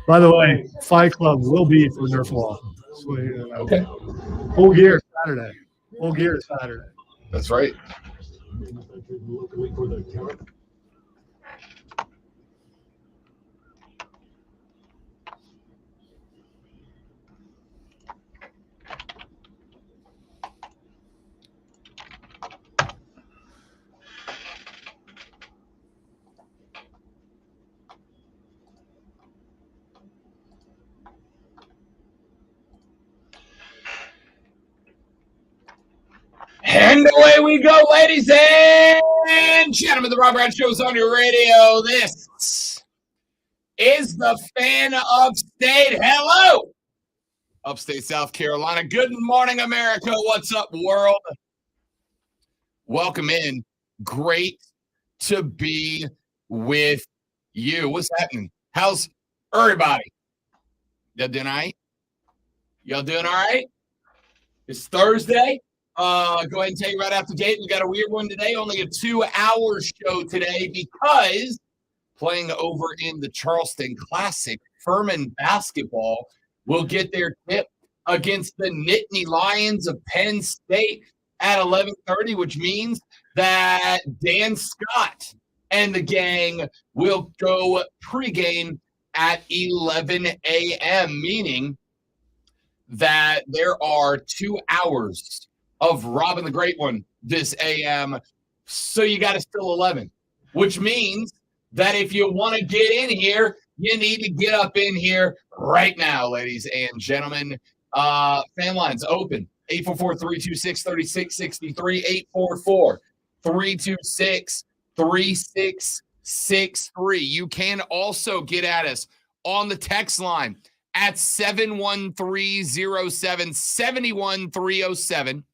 By the way, Fight Club will be for Nerf Wall. Okay. Full gear Saturday. Full gear Saturday. That's right. And away we go, ladies and gentlemen. The Rob Brown Show is on your radio. This is the Fan Upstate. Hello, Upstate South Carolina. Good morning, America. What's up, world? Welcome in. Great to be with you. What's happening? How's everybody? Y'all doing all right? Y'all doing all right? It's Thursday. Go ahead and tell you right out the gate, we got a weird one today. Only a 2-hour show today because playing over in the Charleston Classic, Furman basketball will get their tip against the Nittany Lions of Penn State at 11:30, which means that Dan Scott and the gang will go pregame at 11 a.m., meaning that there are 2 hours of Robin the Great One this AM. So you got to still 11, which means that if you want to get in here, you need to get up in here right now, ladies and gentlemen. Fan lines open. 844-326-3663, 844-326-3663. You can also get at us on the text line at 71307,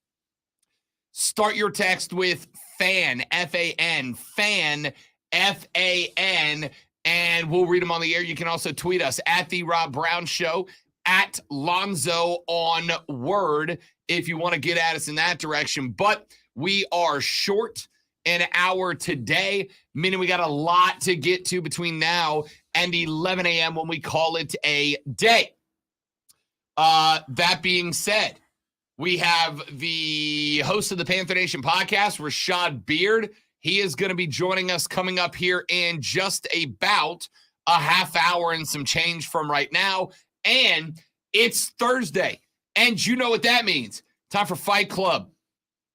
Start your text with FAN, F-A-N, FAN, F-A-N, and we'll read them on the air. You can also tweet us at The Rob Brown Show, at Lonzo on Word, if you want to get at us in that direction. But we are short an hour today, meaning we got a lot to get to between now and 11 a.m. when we call it a day. That being said, we have the host of the Panther Nation podcast, Rashad Beard. He is going to be joining us coming up here in just about a half hour and some change from right now. And it's Thursday. And you know what that means. Time for Fight Club,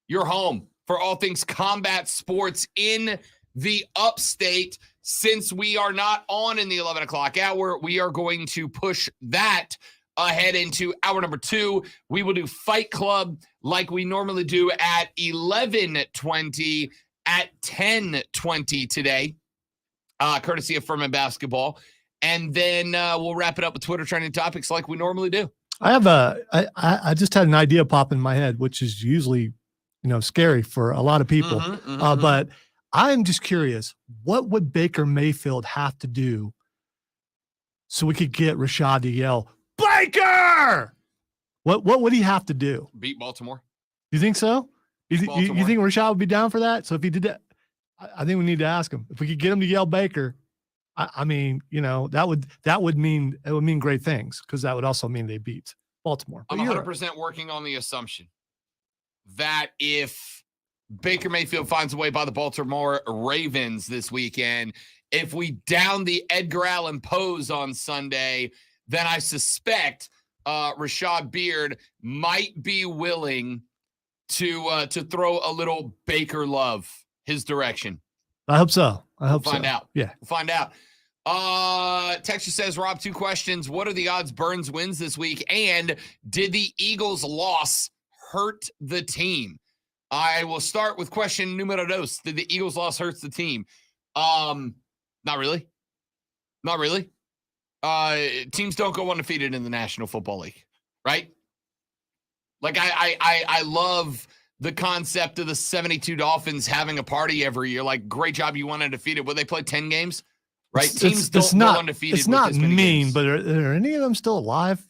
your home for all things combat sports in the upstate. Since we are not on in the 11 o'clock hour, we are going to push that ahead into hour number 2. We will do Fight Club like we normally do at 11:20, at 10:20 today, courtesy of Furman basketball. And then we'll wrap it up with Twitter trending topics like we normally do. I just had an idea pop in my head, which is usually, scary for a lot of people. But I'm just curious, what would Baker Mayfield have to do so we could get Rashad to yell, Baker? What would he have to do? Beat Baltimore. You think so? You think Rashad would be down for that? So if he did that, I think we need to ask him. If we could get him to yell Baker, I mean, that would mean great things, because that would also mean they beat Baltimore. But I'm 100% working on the assumption that if Baker Mayfield finds a way by the Baltimore Ravens this weekend, if we down the Edgar Allan Poes on Sunday, then I suspect Rashad Beard might be willing to throw a little Baker love his direction. I hope so. We'll find out. Yeah. We'll find out. Texture says, Rob, 2 questions. What are the odds Burns wins this week? And did the Eagles' loss hurt the team? I will start with question numero dos. Did the Eagles' loss hurt the team? Not really. Not really. Teams don't go undefeated in the National Football League, right? Like I love the concept of the 72 Dolphins having a party every year. Like, great job, you won undefeated. Will they play 10 games? Right? Teams don't go undefeated. It's not mean, games. But are any of them still alive?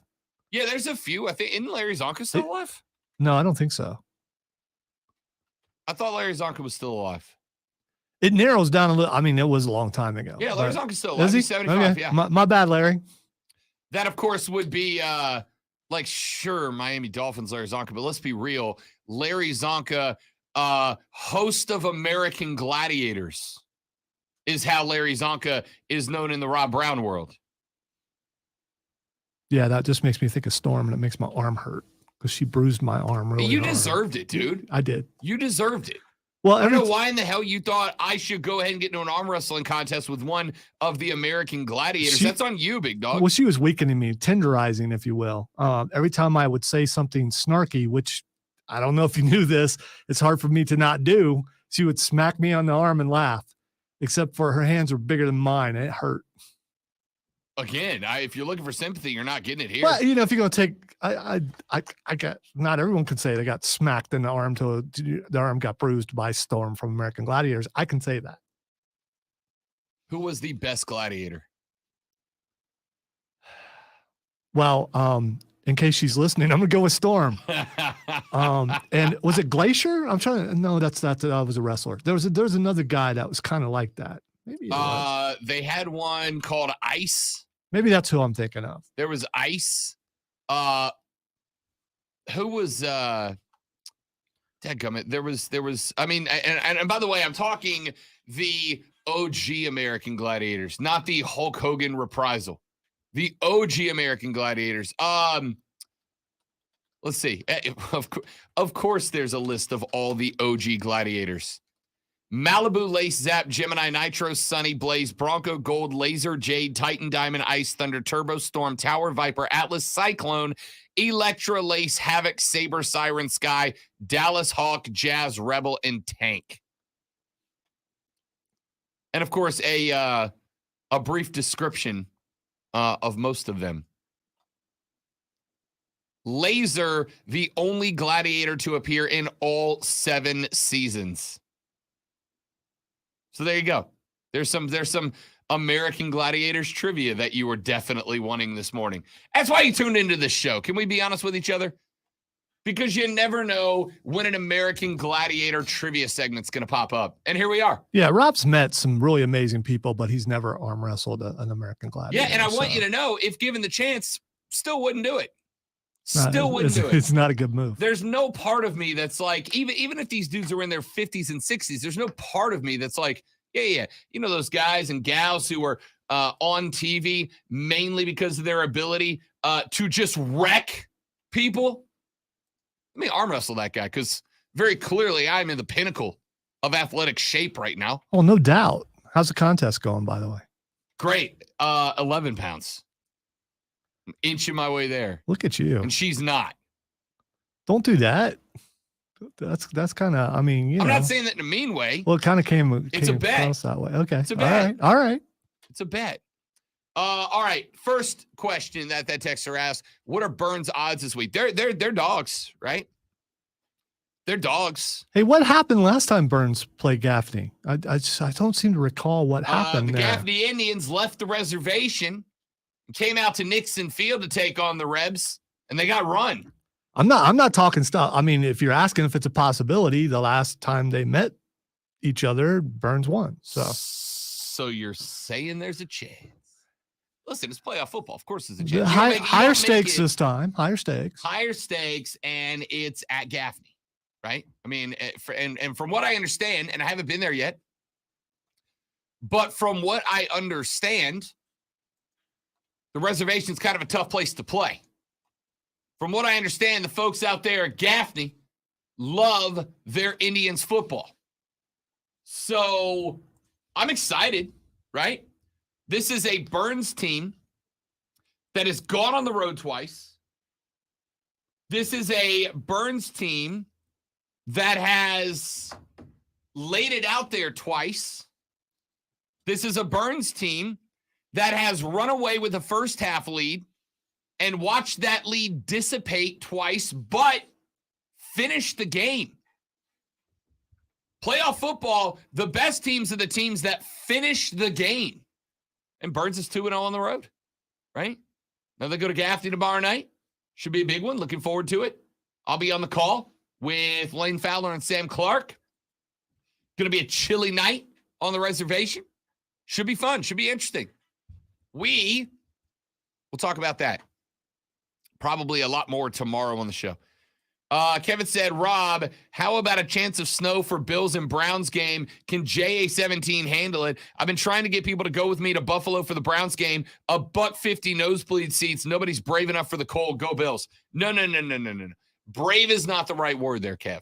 Yeah, there's a few. I think, isn't Larry Zonka still alive? No, I don't think so. I thought Larry Zonka was still alive. It narrows down a little. I mean, it was a long time ago. Yeah, Larry Zonka's still alive. Is he? He's 75, okay. yeah. My bad, Larry. That, of course, would be sure, Miami Dolphins, Larry Zonka, but let's be real. Larry Zonka, host of American Gladiators, is how Larry Zonka is known in the Rob Brown world. Yeah, that just makes me think of Storm, and it makes my arm hurt because she bruised my arm really You hard. deserved it, dude. I did. You deserved it. Well, I don't know why in the hell you thought I should go ahead and get into an arm wrestling contest with one of the American Gladiators. That's on you, big dog. Well, she was weakening me, tenderizing, if you will. Every time I would say something snarky, which I don't know if you knew this, it's hard for me to not do, she would smack me on the arm and laugh, except for her hands were bigger than mine. And it hurt. Again, if you're looking for sympathy, you're not getting it here. Well, if you're going to take, I got, not everyone can say they got smacked in the arm till the arm got bruised by Storm from American Gladiators. I can say that. Who was the best gladiator? Well, in case she's listening, I'm going to go with Storm. And was it Glacier? I'm trying to, no, that was a wrestler. There was another guy that was kind of like that. Maybe it was. They had one called Ice. Maybe that's who I'm thinking of. There was Ice. Who was dadgummit? There was I mean, and by the way, I'm talking the OG American Gladiators, not the Hulk Hogan reprisal. The OG American Gladiators. Let's see. Of course there's a list of all the OG Gladiators. Malibu, Lace, Zap, Gemini, Nitro, Sunny, Blaze, Bronco, Gold, Laser, Jade, Titan, Diamond, Ice, Thunder, Turbo, Storm, Tower, Viper, Atlas, Cyclone, Electra, Lace, Havoc, Saber, Siren, Sky, Dallas, Hawk, Jazz, Rebel, and Tank. And of course, a brief description of most of them. Laser, the only gladiator to appear in all 7 seasons. So there you go. There's some American Gladiators trivia that you were definitely wanting this morning. That's why you tuned into this show. Can we be honest with each other? Because you never know when an American Gladiator trivia segment's going to pop up. And here we are. Yeah, Rob's met some really amazing people, but he's never arm wrestled an American Gladiator. Yeah, and I want you to know, if given the chance, still wouldn't do it. Still wouldn't do it. It's not a good move. There's no part of me that's like, even if these dudes are in their 50s and 60s, there's no part of me that's like, yeah. You know, those guys and gals who are on TV mainly because of their ability to just wreck people. Let me arm wrestle that guy, because very clearly I'm in the pinnacle of athletic shape right now. Oh, no doubt. How's the contest going, by the way? Great. 11 pounds. I'm inching my way there. Look at you. And she's not. Don't do that. That's kind of, I mean, you know. I'm not saying that in a mean way. Well, it kind of came It's a bet. across that way. Okay. It's a bet. All right. It's a bet. All right. First question that texter asked: what are Burns' odds this week? They're dogs, right? They're dogs. Hey, what happened last time Burns played Gaffney? I don't seem to recall what happened The there. Gaffney Indians left the reservation and came out to Nixon Field to take on the Rebs, and they got run. I'm not talking stuff. I mean, if you're asking if it's a possibility, the last time they met each other, Burns won. So you're saying there's a chance? Listen, it's playoff football. Of course, there's a chance. Higher stakes this time. Higher stakes. Higher stakes, and it's at Gaffney, right? I mean, and from what I understand, and I haven't been there yet, but from what I understand, the reservation's kind of a tough place to play. From what I understand, the folks out there at Gaffney love their Indians football. So I'm excited, right? This is a Burns team that has gone on the road twice. This is a Burns team that has laid it out there twice. This is a Burns team that has run away with a first half lead and watched that lead dissipate twice, but finished the game. Playoff football, the best teams are the teams that finish the game. And Burns is 2-0 on the road, right? Now they go to Gaffney tomorrow night. Should be a big one. Looking forward to it. I'll be on the call with Lane Fowler and Sam Clark. Going to be a chilly night on the reservation. Should be fun. Should be interesting. We'll We'll talk about that. Probably a lot more tomorrow on the show. Kevin said, Rob, how about a chance of snow for Bills and Browns game? Can JA17 handle it? I've been trying to get people to go with me to Buffalo for the Browns game. $150 nosebleed seats. Nobody's brave enough for the cold. Go Bills. No. Brave is not the right word there, Kev.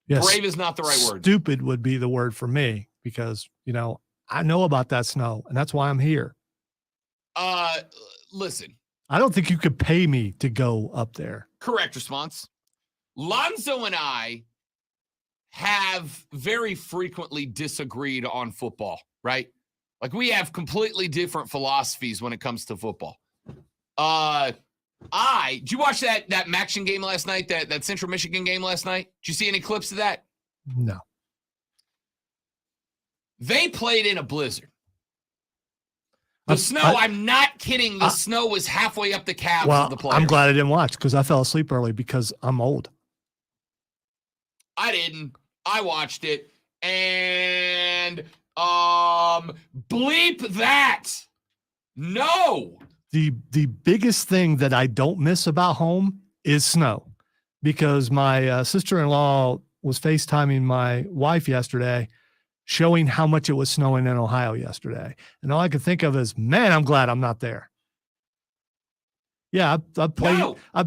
Yes. Brave is not the right word. Stupid would be the word for me because, I know about that snow, and that's why I'm here. Listen. I don't think you could pay me to go up there. Correct response. Lonzo and I have very frequently disagreed on football, right? Like we have completely different philosophies when it comes to football. Did you watch that Maction game last night, that Central Michigan game last night? Did you see any clips of that? No. They played in a blizzard. The snow, I'm not kidding. The snow was halfway up the calves of the players. I'm glad I didn't watch because I fell asleep early because I'm old. I didn't. I watched it. And bleep that. No. The biggest thing that I don't miss about home is snow because my sister-in-law was FaceTiming my wife yesterday showing how much it was snowing in Ohio yesterday. And all I could think of is, man, I'm glad I'm not there. Yeah, I've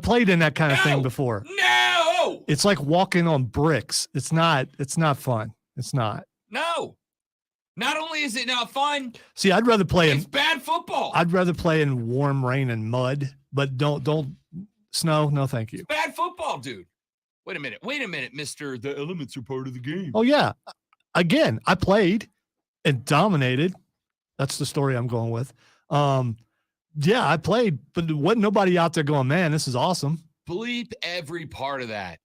played in that kind of thing before. No. It's like walking on bricks. It's not fun. It's not. No. Not only is it not fun. See, I'd rather play it's bad football. I'd rather play in warm rain and mud, but don't snow. No, thank you. It's bad football, dude. Wait a minute, mister. The elements are part of the game. Oh, yeah. Again, I played and dominated. That's the story I'm going with. Yeah, I played, but there wasn't nobody out there going, man, this is awesome. Bleep every part of that.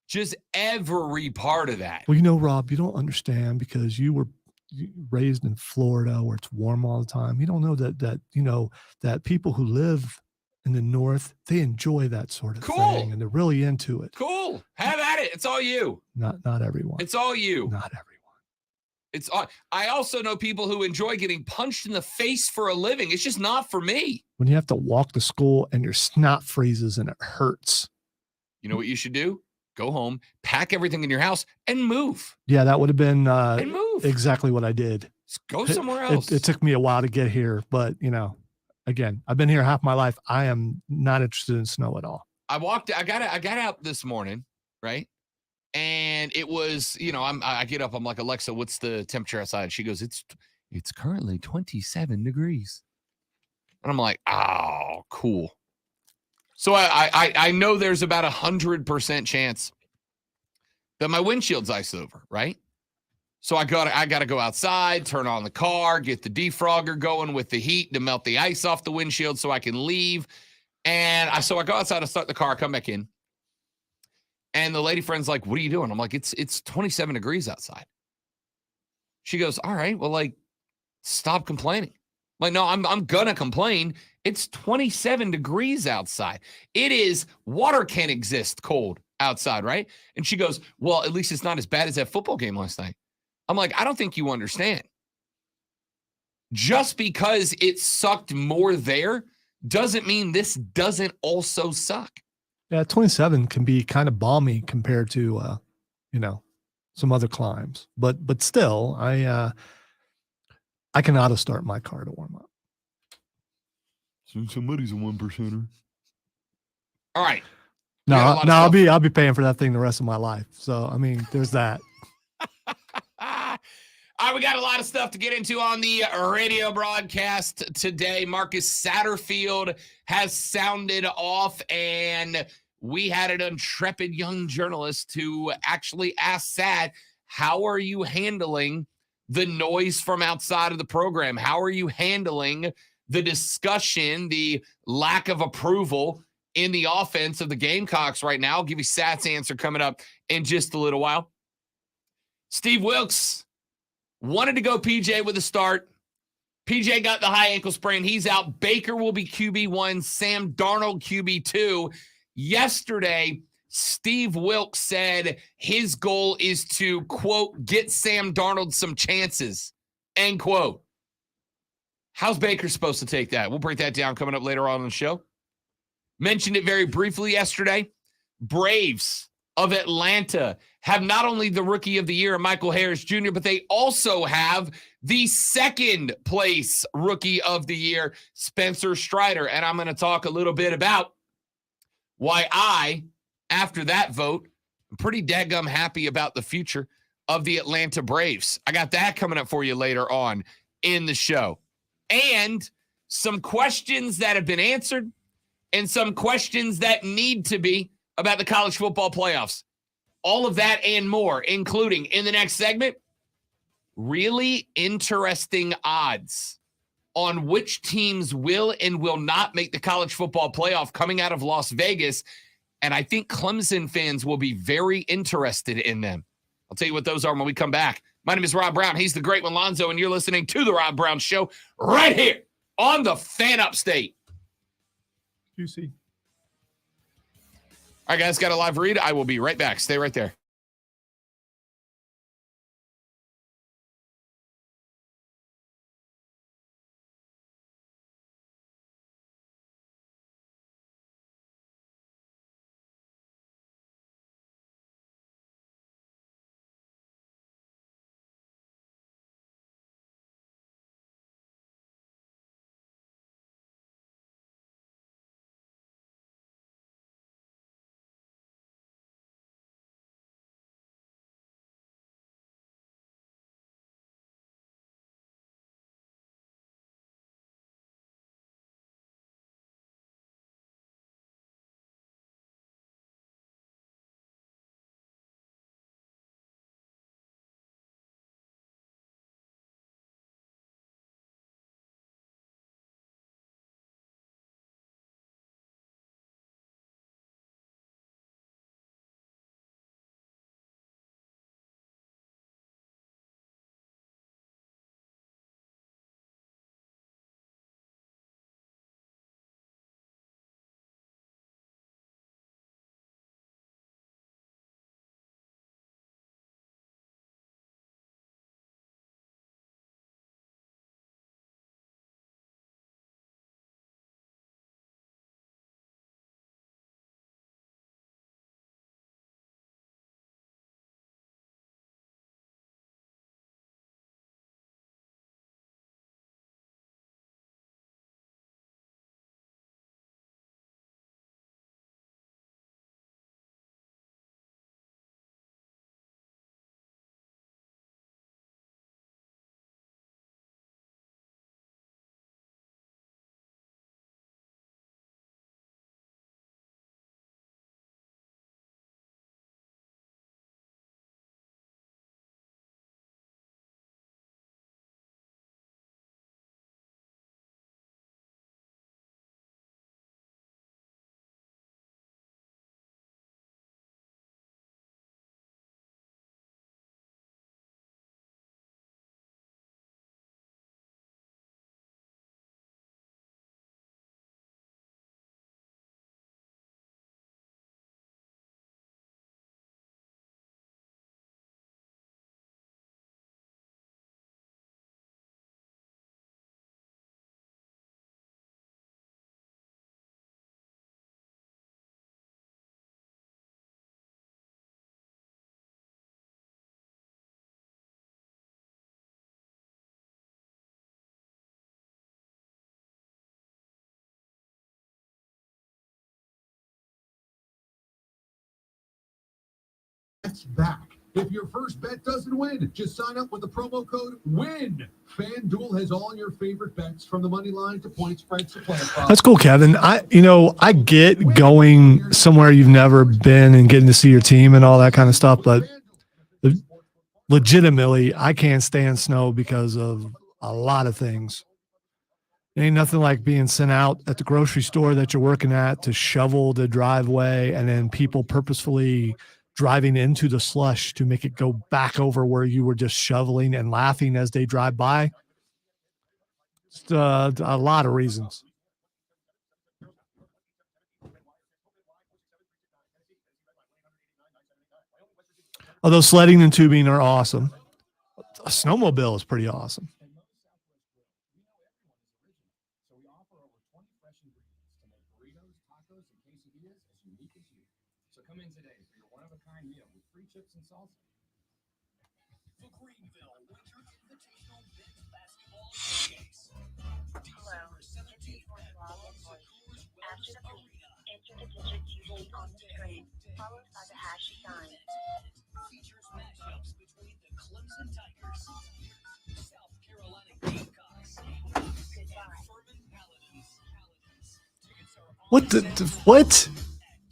Just every part of that. Well, Rob, you don't understand because you were raised in Florida where it's warm all the time. You don't know that people who live in the North, they enjoy that sort of thing and they're really into it. Cool. Have at it. It's all you. Not everyone. It's all you. Not everyone. It's all. I also know people who enjoy getting punched in the face for a living. It's just not for me. When you have to walk to school and your snot freezes and it hurts. You know what you should do? Go home, pack everything in your house, and move. Yeah, that would have been move. Exactly what I did. Just go somewhere else. It took me a while to get here, but again, I've been here half my life. I am not interested in snow at all. I got out this morning, right? And it was, I get up, I'm like, Alexa, what's the temperature outside? She goes, it's currently 27 degrees. And I'm like, oh, cool. So I know there's about 100% chance that my windshield's iced over, right? So I got to go outside, turn on the car, get the defrogger going with the heat to melt the ice off the windshield so I can leave. And so I go outside, I start the car, I come back in. And the lady friend's like, what are you doing? I'm like, it's 27 degrees outside. She goes, all right, well, stop complaining. I'm like, no, I'm going to complain. It's 27 degrees outside. It is, water can't exist cold outside, right? And she goes, well, at least it's not as bad as that football game last night. I'm like, I don't think you understand. Just because it sucked more there doesn't mean this doesn't also suck. Yeah, 27 can be kind of balmy compared to, some other climes. But still, I can auto start my car to warm up. So somebody's a 1%er. All right. No, I'll be paying for that thing the rest of my life. So, there's that. All right, we got a lot of stuff to get into on the radio broadcast today. Marcus Satterfield has sounded off, and we had an intrepid young journalist who actually asked Sat, how are you handling the noise from outside of the program? How are you handling the discussion, the lack of approval in the offense of the Gamecocks right now? I'll give you Sat's answer coming up in just a little while. Steve Wilkes wanted to go PJ with a start. PJ got the high ankle sprain. He's out. Baker will be QB1. Sam Darnold QB2. Yesterday, Steve Wilkes said his goal is to, quote, get Sam Darnold some chances, end quote. How's Baker supposed to take that? We'll break that down coming up later on in the show. Mentioned it very briefly yesterday. Braves of Atlanta have not only the Rookie of the Year, Michael Harris Jr., but they also have the second place Rookie of the Year, Spencer Strider. And I'm going to talk a little bit about why I, after that vote, I'm pretty daggum happy about the future of the Atlanta Braves. I got that coming up for you later on in the show. And some questions that have been answered and some questions that need to be about the college football playoffs. All of that and more, including in the next segment, really interesting odds on which teams will and will not make the college football playoff coming out of Las Vegas. And I think Clemson fans will be very interested in them. I'll tell you what those are when we come back. My name is Rob Brown. He's the great one, Lonzo, and you're listening to The Rob Brown Show right here on the Fan Upstate. Juicy. All right, guys, got a live read. I will be right back. Stay right there. Back. If your first bet doesn't win, just sign up with the promo code WIN. FanDuel has all your favorite bets from the money line to point spreads to play. That's cool, Kevin. I get going somewhere you've never been and getting to see your team and all that kind of stuff, but legitimately, I can't stand snow because of a lot of things. Ain't nothing like being sent out at the grocery store that you're working at to shovel the driveway and then people purposefully driving into the slush to make it go back over where you were just shoveling and laughing as they drive by. Just a lot of reasons. Although sledding and tubing are awesome. A snowmobile is pretty awesome. we offer over 20 fresh ingredients to make burritos, tacos, and quesadillas as unique as you. So come in today for your one-of-a-kind meal with free chips and salsa. The Greenville Winter Invitational Men's Basketball Showcase. December 17th at Ball's Coors Wellness Arena. Enter the digit keyboard on the screen, followed by the hash sign. Features matchups between the Clemson Tigers, South Carolina Gamecocks, and Furman Paladins. Tickets are on What sale what? at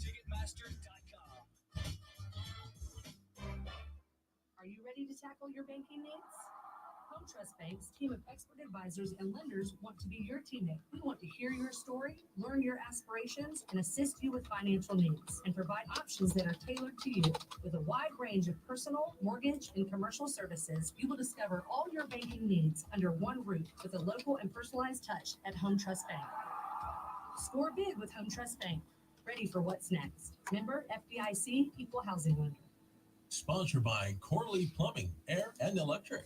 Ticketmaster.com. Are you ready to tackle your banking needs? Home Trust Bank's team of expert advisors and lenders want to be your teammate. We want to hear your story, learn your aspirations, and assist you with financial needs, and provide options that are tailored to you. With a wide range of personal, mortgage, and commercial services, you will discover all your banking needs under one roof with a local and personalized touch at Home Trust Bank. Score big with Home Trust Bank. Ready for what's next. Member FDIC Equal Housing Lender. Sponsored by Corley Plumbing, Air and Electric.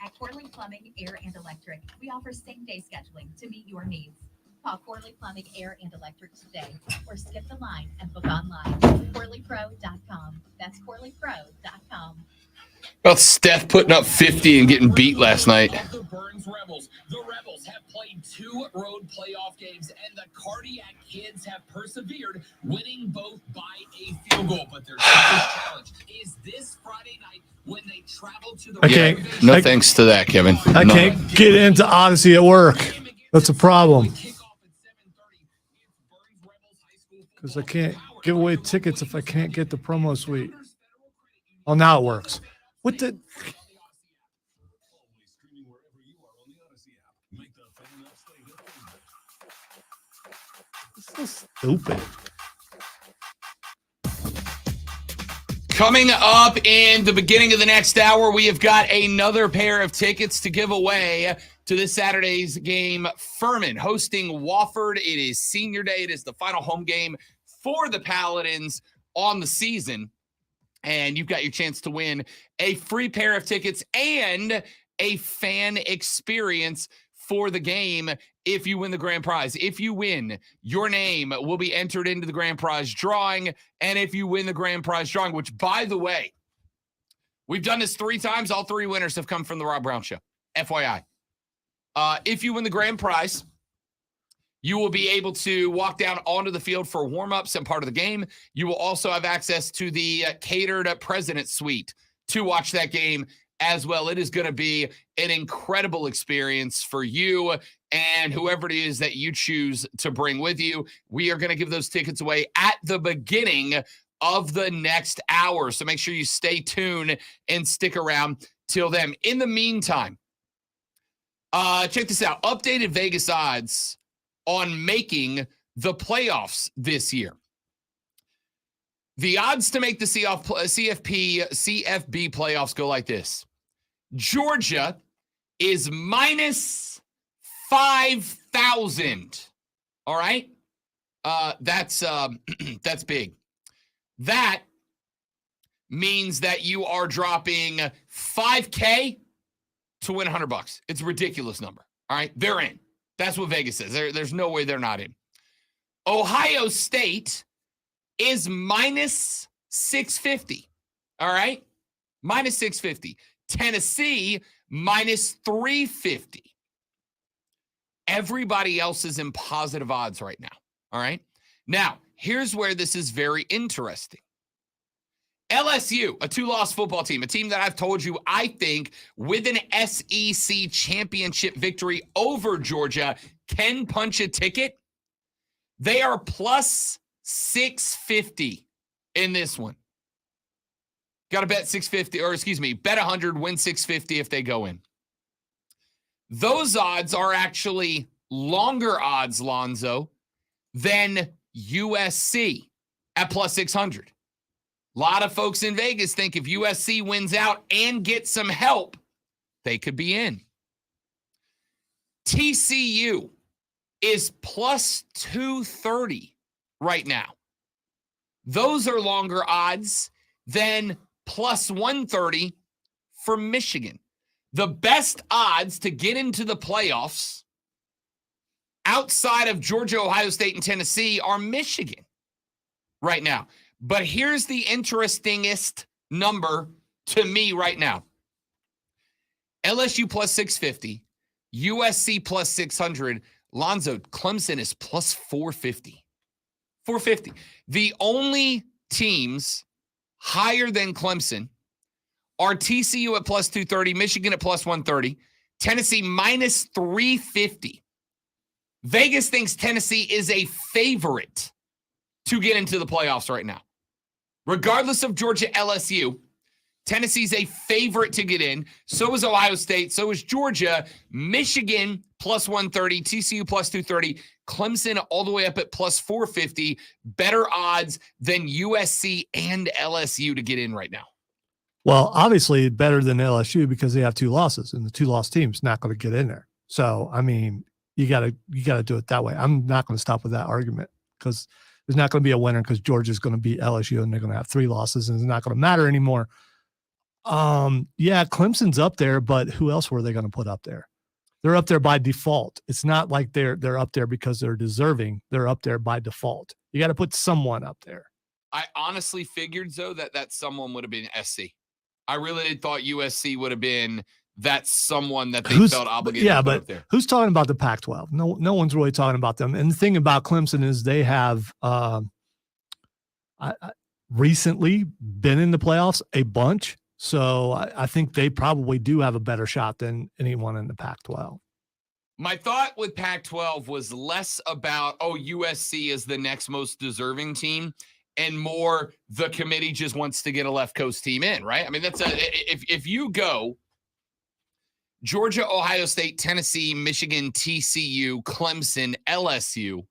At Corley Plumbing, Air and Electric, we offer same-day scheduling to meet your needs. Call Corley Plumbing, Air and Electric today or skip the line and book online. CorleyPro.com. That's CorleyPro.com. About Steph putting up 50 and getting beat last night. Of the Burns Rebels. The Rebels have played 2 road playoff games, and the Cardiac Kids have persevered, winning both by a field goal. But their toughest challenge is this Friday night when they travel to the Okay. No thanks to that, Kevin. I No. can't get into Odyssey at work. That's a problem. Because I can't give away tickets if I can't get the promo suite. Oh, now it works. What the? Streaming wherever you are on the Odyssey app. Make the fan app stay your favorite. This is stupid. Coming up in the beginning of the next hour, we have got another pair of tickets to give away to this Saturday's game. Furman hosting Wofford. It is senior day. It is the final home game for the Paladins on the season. And you've got your chance to win a free pair of tickets and a fan experience for the game if you win the grand prize. If you win, your name will be entered into the grand prize drawing. And if you win the grand prize drawing, which, by the way, we've done this 3 times. All 3 winners have come from the Rob Brown Show. FYI. If you win the grand prize, you will be able to walk down onto the field for warm-ups and part of the game. You will also have access to the catered President Suite to watch that game as well. It is going to be an incredible experience for you and whoever it is that you choose to bring with you. We are going to give those tickets away at the beginning of the next hour. So make sure you stay tuned and stick around till then. In the meantime, check this out. Updated Vegas odds on making the playoffs this year. The odds to make the CFB playoffs go like this. Georgia is minus 5,000. All right? That's big. That means that you are dropping $5K to win $100. It's a ridiculous number. All right? They're in. That's what Vegas says. There's no way they're not in. Ohio State is minus 650. All right? Minus 650. Tennessee, minus 350. Everybody else is in positive odds right now. All right? Now, here's where this is very interesting. LSU, a 2-loss football team, a team that I've told you I think with an SEC championship victory over Georgia can punch a ticket. They are plus 650 in this one. Got to bet 650, or excuse me, bet 100, win 650 if they go in. Those odds are actually longer odds, Lonzo, than USC at plus 600. A lot of folks in Vegas think if USC wins out and gets some help, they could be in. TCU is plus 230 right now. Those are longer odds than plus 130 for Michigan. The best odds to get into the playoffs outside of Georgia, Ohio State, and Tennessee are Michigan right now. But here's the interestingest number to me right now. LSU plus 650, USC plus 600, Lonzo, Clemson is plus 450. 450. The only teams higher than Clemson are TCU at plus 230, Michigan at plus 130, Tennessee minus 350. Vegas thinks Tennessee is a favorite to get into the playoffs right now. Regardless of Georgia, LSU, Tennessee's a favorite to get in. So is Ohio State. So is Georgia. Michigan plus 130. TCU plus 230. Clemson all the way up at plus 450. Better odds than USC and LSU to get in right now. Well, obviously better than LSU because they have 2 losses, and the 2-loss team's not going to get in there. So, I mean, you got to do it that way. I'm not going to stop with that argument because there's not going to be a winner because Georgia's going to beat LSU and they're going to have 3 losses and it's not going to matter anymore. Yeah, Clemson's up there, but who else were they going to put up there? They're up there by default. It's not like they're up there because they're deserving. They're up there by default. You got to put someone up there. I honestly figured, though, that someone would have been SC. I really thought USC would have been that someone that they felt obligated to put up there. Who's talking about the Pac-12? No one's really talking about them. And the thing about Clemson is they have recently been in the playoffs a bunch. So I think they probably do have a better shot than anyone in the Pac-12. My thought with Pac-12 was less about, USC is the next most deserving team, and more the committee just wants to get a left coast team in, right? I mean, if you go Georgia, Ohio State, Tennessee, Michigan, TCU, Clemson, LSU,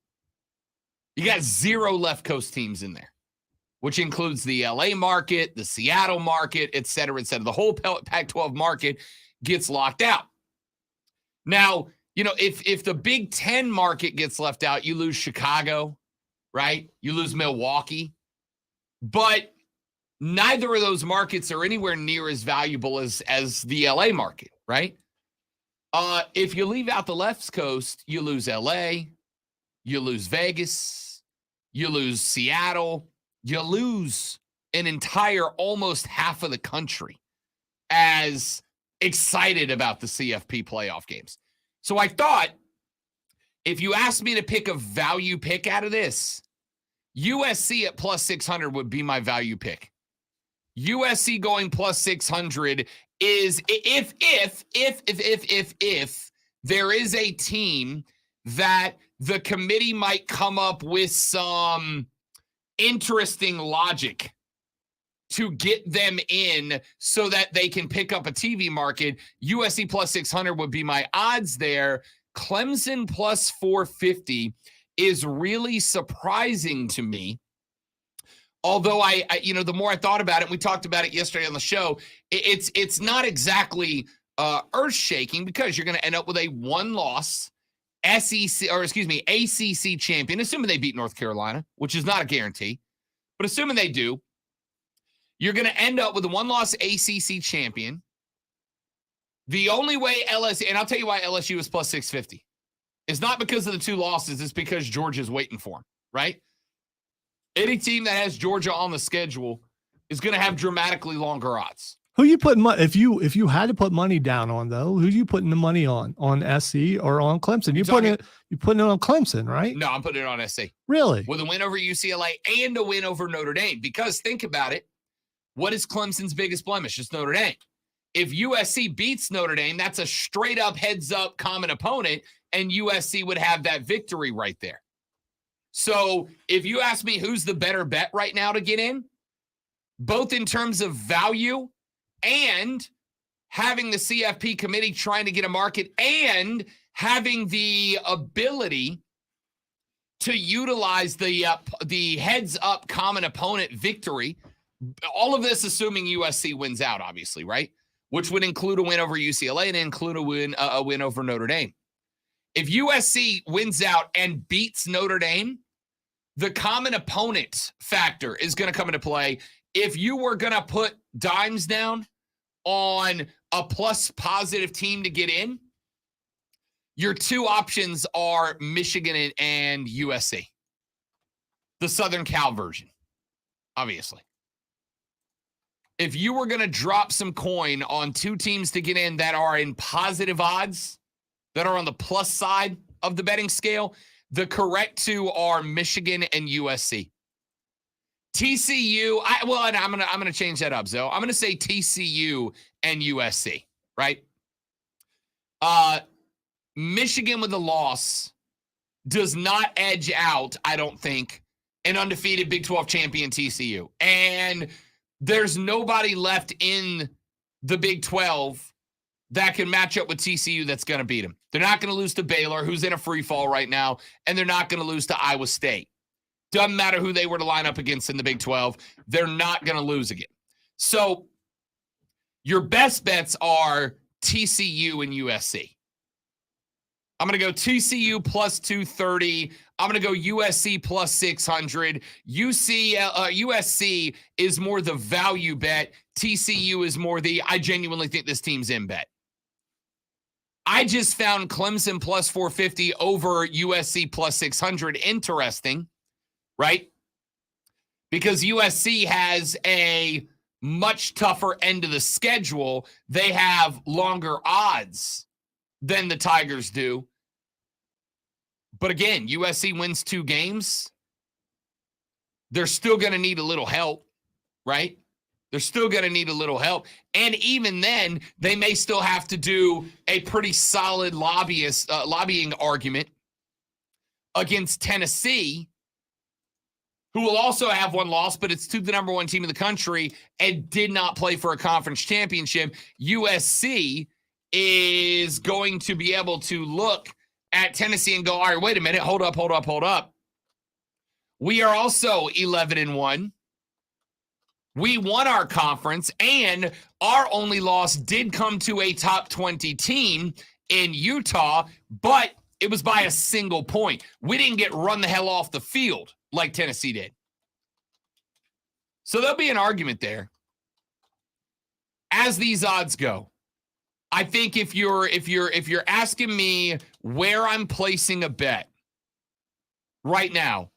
you got 0 left coast teams in there, which includes the LA market, the Seattle market, et cetera, et cetera. The whole Pac-12 market gets locked out. Now, if the Big Ten market gets left out, you lose Chicago, right? You lose Milwaukee. But neither of those markets are anywhere near as valuable as the LA market, right? If you leave out the left coast, you lose LA, you lose Vegas, you lose Seattle, you lose an entire almost half of the country as excited about the CFP playoff games. So I thought, if you asked me to pick a value pick out of this, USC at plus 600 would be my value pick. USC going plus 600 is if there is a team that the committee might come up with some interesting logic to get them in so that they can pick up a TV market, USC plus 600 would be my odds there. Clemson plus 450 is really surprising to me. Although I the more I thought about it, we talked about it yesterday on the show, it's not exactly earth-shaking because you're going to end up with a 1-loss ACC champion, assuming they beat North Carolina, which is not a guarantee, but assuming they do, you're going to end up with a 1-loss ACC champion. The only way LSU, and I'll tell you why LSU is plus 650. It's not because of the 2 losses. It's because Georgia's waiting for them, right? Any team that has Georgia on the schedule is going to have dramatically longer odds. Who you putting if you had to put money down on, though? Who you putting the money on SC or on Clemson? You're putting it on Clemson, right? No, I'm putting it on SC. Really? With a win over UCLA and a win over Notre Dame. Because think about it. What is Clemson's biggest blemish? It's Notre Dame. If USC beats Notre Dame, that's a straight up heads up common opponent, and USC would have that victory right there. So if you ask me who's the better bet right now to get in, both in terms of value and having the CFP committee trying to get a market and having the ability to utilize the heads up common opponent victory, all of this assuming USC wins out, obviously, right? Which would include a win over UCLA and include a win over Notre Dame. If USC wins out and beats Notre Dame, the common opponent factor is going to come into play. If you were going to put dimes down on a plus positive team to get in, Your two options are Michigan and USC. The Southern Cal version, obviously. If you were going to drop some coin on two teams to get in that are in positive odds, that are on the plus side of the betting scale, the correct two are Michigan and USC. TCU, and I'm gonna change that up, Zoe. I'm gonna say TCU and USC, right? Michigan with a loss does not edge out, I don't think, an undefeated Big 12 champion TCU. And there's nobody left in the Big 12 that can match up with TCU that's going to beat them. They're not going to lose to Baylor, who's in a free fall right now, and they're not going to lose to Iowa State. Doesn't matter who they were to line up against in the Big 12. They're not going to lose again. So your best bets are TCU and USC. I'm going to go TCU plus 230. I'm going to go USC plus 600. USC is more the value bet. TCU is more the I genuinely think this team's in bet. I just found Clemson plus 450 over USC plus 600 interesting, right? Because USC has a much tougher end of the schedule. They have longer odds than the Tigers do. But again, USC wins 2 games. They're still going to need a little help, right? They're still going to need a little help. And even then, they may still have to do a pretty solid lobbying argument against Tennessee, who will also have one loss, but it's to the number 1 team in the country and did not play for a conference championship. USC is going to be able to look at Tennessee and go, all right, wait a minute, hold up. We are also 11-1. We won our conference, and our only loss did come to a top 20 team in Utah, but it was by a single point. We didn't get run the hell off the field like Tennessee did. So there'll be an argument there. As these odds go, I think if you're asking me where I'm placing a bet right now,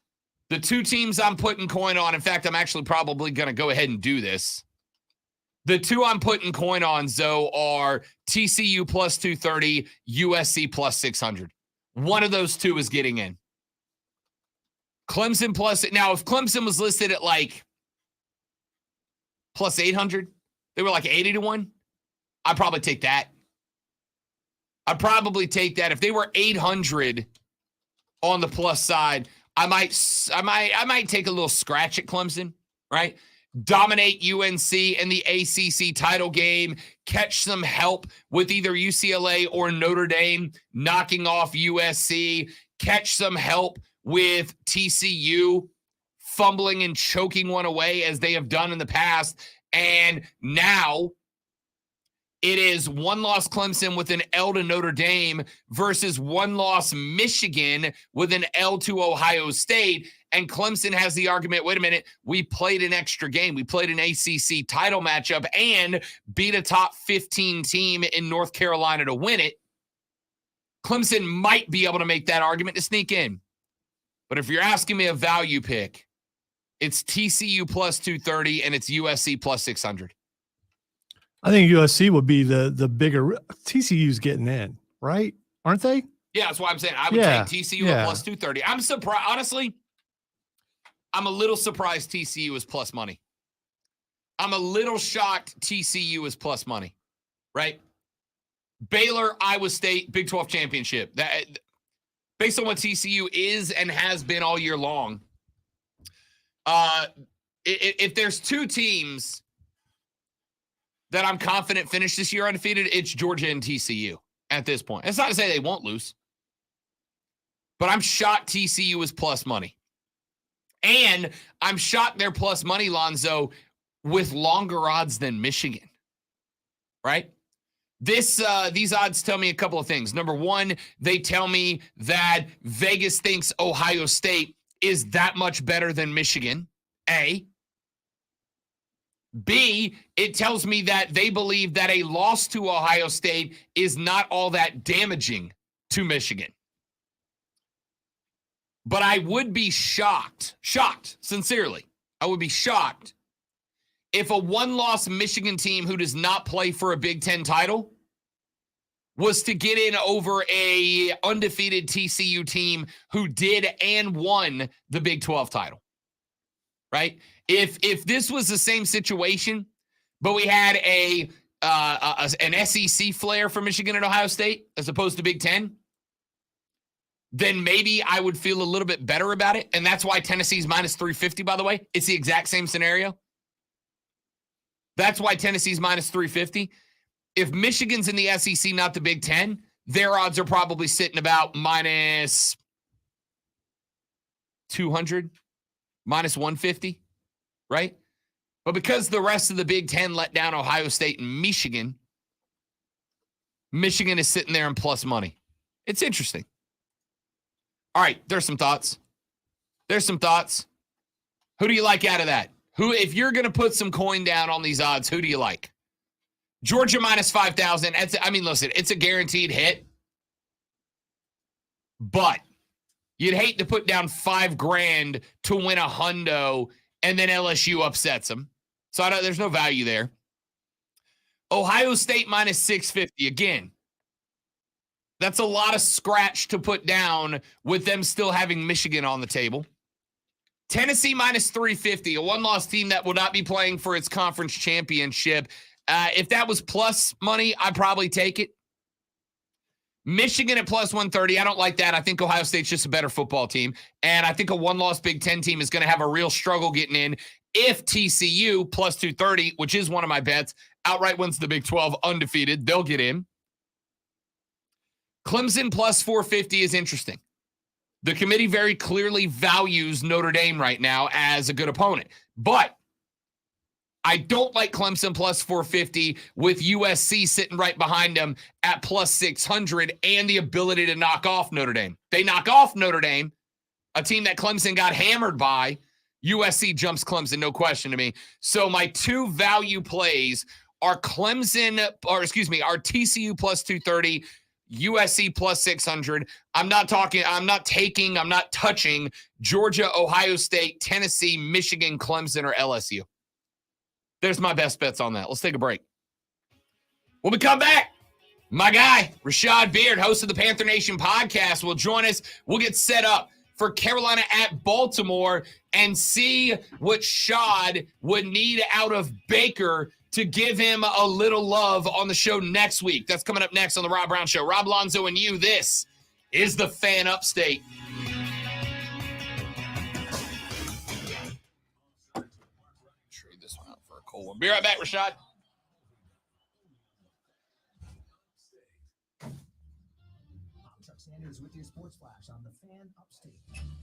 the 2 teams I'm putting coin on, in fact, I'm actually probably going to go ahead and do this. The 2 I'm putting coin on, Zoe, are TCU plus 230, USC plus 600. One of those 2 is getting in. Clemson plus, now if Clemson was listed at like plus 800, they were like 80-1, I'd probably take that. If they were 800 on the plus side, I might take a little scratch at Clemson, right? Dominate UNC in the ACC title game, catch some help with either UCLA or Notre Dame knocking off USC, catch some help with TCU fumbling and choking one away as they have done in the past. And now it is 1-loss Clemson with an L to Notre Dame versus 1-loss Michigan with an L to Ohio State. And Clemson has the argument, wait a minute, we played an extra game. We played an ACC title matchup and beat a top 15 team in North Carolina to win it. Clemson might be able to make that argument to sneak in. But if you're asking me a value pick, it's TCU plus 230 and it's USC plus 600. I think USC would be the bigger. TCU's getting in, right? Aren't they? Yeah, that's why I'm saying I would take TCU at plus 230. I'm surprised. Honestly, I'm a little surprised TCU is plus money. I'm a little shocked TCU is plus money, right? Baylor, Iowa State, Big 12 championship. That, based on what TCU is and has been all year long, if there's 2 teams that I'm confident finish this year undefeated, it's Georgia and TCU at this point. It's not to say they won't lose, but I'm shocked TCU is plus money. And I'm shocked they're plus money, Lonzo, with longer odds than Michigan, right? These odds tell me a couple of things. Number 1, they tell me that Vegas thinks Ohio State is that much better than Michigan, A. B, it tells me that they believe that a loss to Ohio State is not all that damaging to Michigan. But I would be shocked, sincerely. I would be shocked if a one-loss Michigan team who does not play for a Big Ten title was to get in over a undefeated TCU team who did and won the Big 12 title, right? If this was the same situation, but we had an SEC flair for Michigan and Ohio State as opposed to Big Ten, then maybe I would feel a little bit better about it. And that's why Tennessee's minus 350, by the way. It's the exact same scenario. That's why Tennessee's minus 350. If Michigan's in the SEC, not the Big Ten, their odds are probably sitting about minus 200, minus 150, right? But because the rest of the Big Ten let down Ohio State and Michigan, Michigan is sitting there in plus money. It's interesting. All right, there's some thoughts. Who do you like out of that? If you're going to put some coin down on these odds, who do you like? Georgia minus 5,000. Listen, it's a guaranteed hit. But you'd hate to put down $5,000 to win a hundo and then LSU upsets them. So there's no value there. Ohio State minus 650. Again, that's a lot of scratch to put down with them still having Michigan on the table. Tennessee minus 350, a one-loss team that will not be playing for its conference championship. If that was plus money, I'd probably take it. Michigan at plus 130, I don't like that. I think Ohio State's just a better football team. And I think a one-loss Big Ten team is going to have a real struggle getting in. If TCU plus 230, which is one of my bets, outright wins the Big 12 undefeated, they'll get in. Clemson plus 450 is interesting. The committee very clearly values Notre Dame right now as a good opponent. But I don't like Clemson plus 450 with USC sitting right behind them at plus 600 and the ability to knock off Notre Dame. They knock off Notre Dame, a team that Clemson got hammered by. USC jumps Clemson, no question to me. So my two value plays are TCU plus 230, USC plus 600. I'm not touching Georgia, Ohio State, Tennessee, Michigan, Clemson, or LSU. There's my best bets on that. Let's take a break. When we come back, my guy, Rashad Beard, host of the Panther Nation podcast, will join us. We'll get set up for Carolina at Baltimore and see what Shad would need out of Baker to give him a little love on the show next week. That's coming up next on the Rob Brown Show. Rob Lonzo and you, this is the Fan Upstate. Trade this one out for a cold one. Be right back, Rashad. Sanders with your sports flash on the Fan Upstate.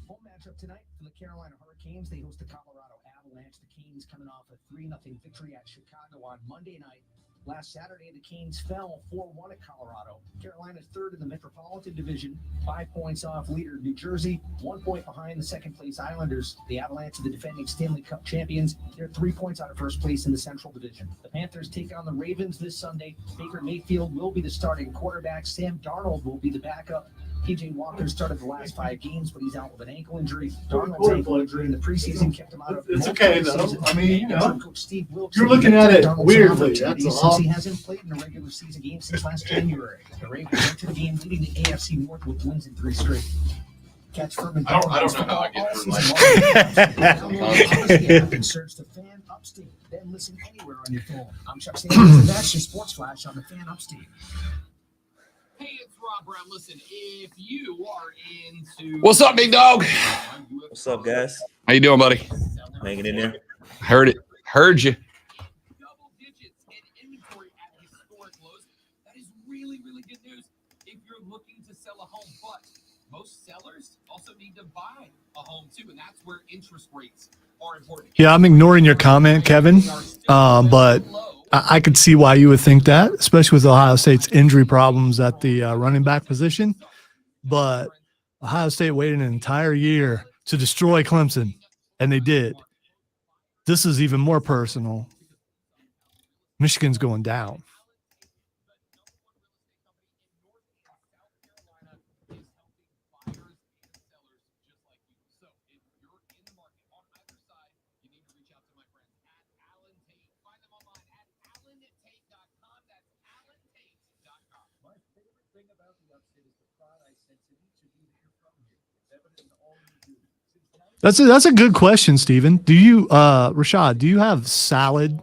Home matchup tonight for the Carolina Hurricanes. They host the Colorado Avalanche. The Canes coming off a 3-0 victory at Chicago on Monday night. Last Saturday, the Canes fell 4-1 at Colorado. Carolina's third in the Metropolitan Division, 5 points off leader New Jersey, 1 point behind the second-place Islanders. The Avalanche are the defending Stanley Cup champions. They're 3 points out of first place in the Central Division. The Panthers take on the Ravens this Sunday. Baker Mayfield will be the starting quarterback. Sam Darnold will be the backup. PJ Walker started the last 5 games, but he's out with an ankle injury. Darnold's ankle injury in the preseason kept him out of. It's okay, though. I mean, Coach Steve Wilkes, you're looking at it Darnold's weirdly. That's all. Since he hasn't played in a regular season game since last January. The Ravens went to the game leading the AFC North with wins in 3 straight. Catch Furman. I don't know how I get through life. Download and search the Fan Upstate. Then listen anywhere on your phone. I'm Chuck Sanders, and that's your sports flash on the Fan Upstate. Hey, it's Rob Brown. Listen, if you are into... What's up, big dog? What's up, guys? How you doing, buddy? Hanging in there. Heard it. Heard you. Double digits in inventory at historic lows. That is really, really good news if you're looking to sell a home. But most sellers also need to buy a home too, and that's where interest rates are important. Yeah, I'm ignoring your comment, Kevin, but I could see why you would think that, especially with Ohio State's injury problems at the running back position. But Ohio State waited an entire year to destroy Clemson, and they did. This is even more personal. Michigan's going down. That's a good question, Stephen. Do you, Rashad, do you have salad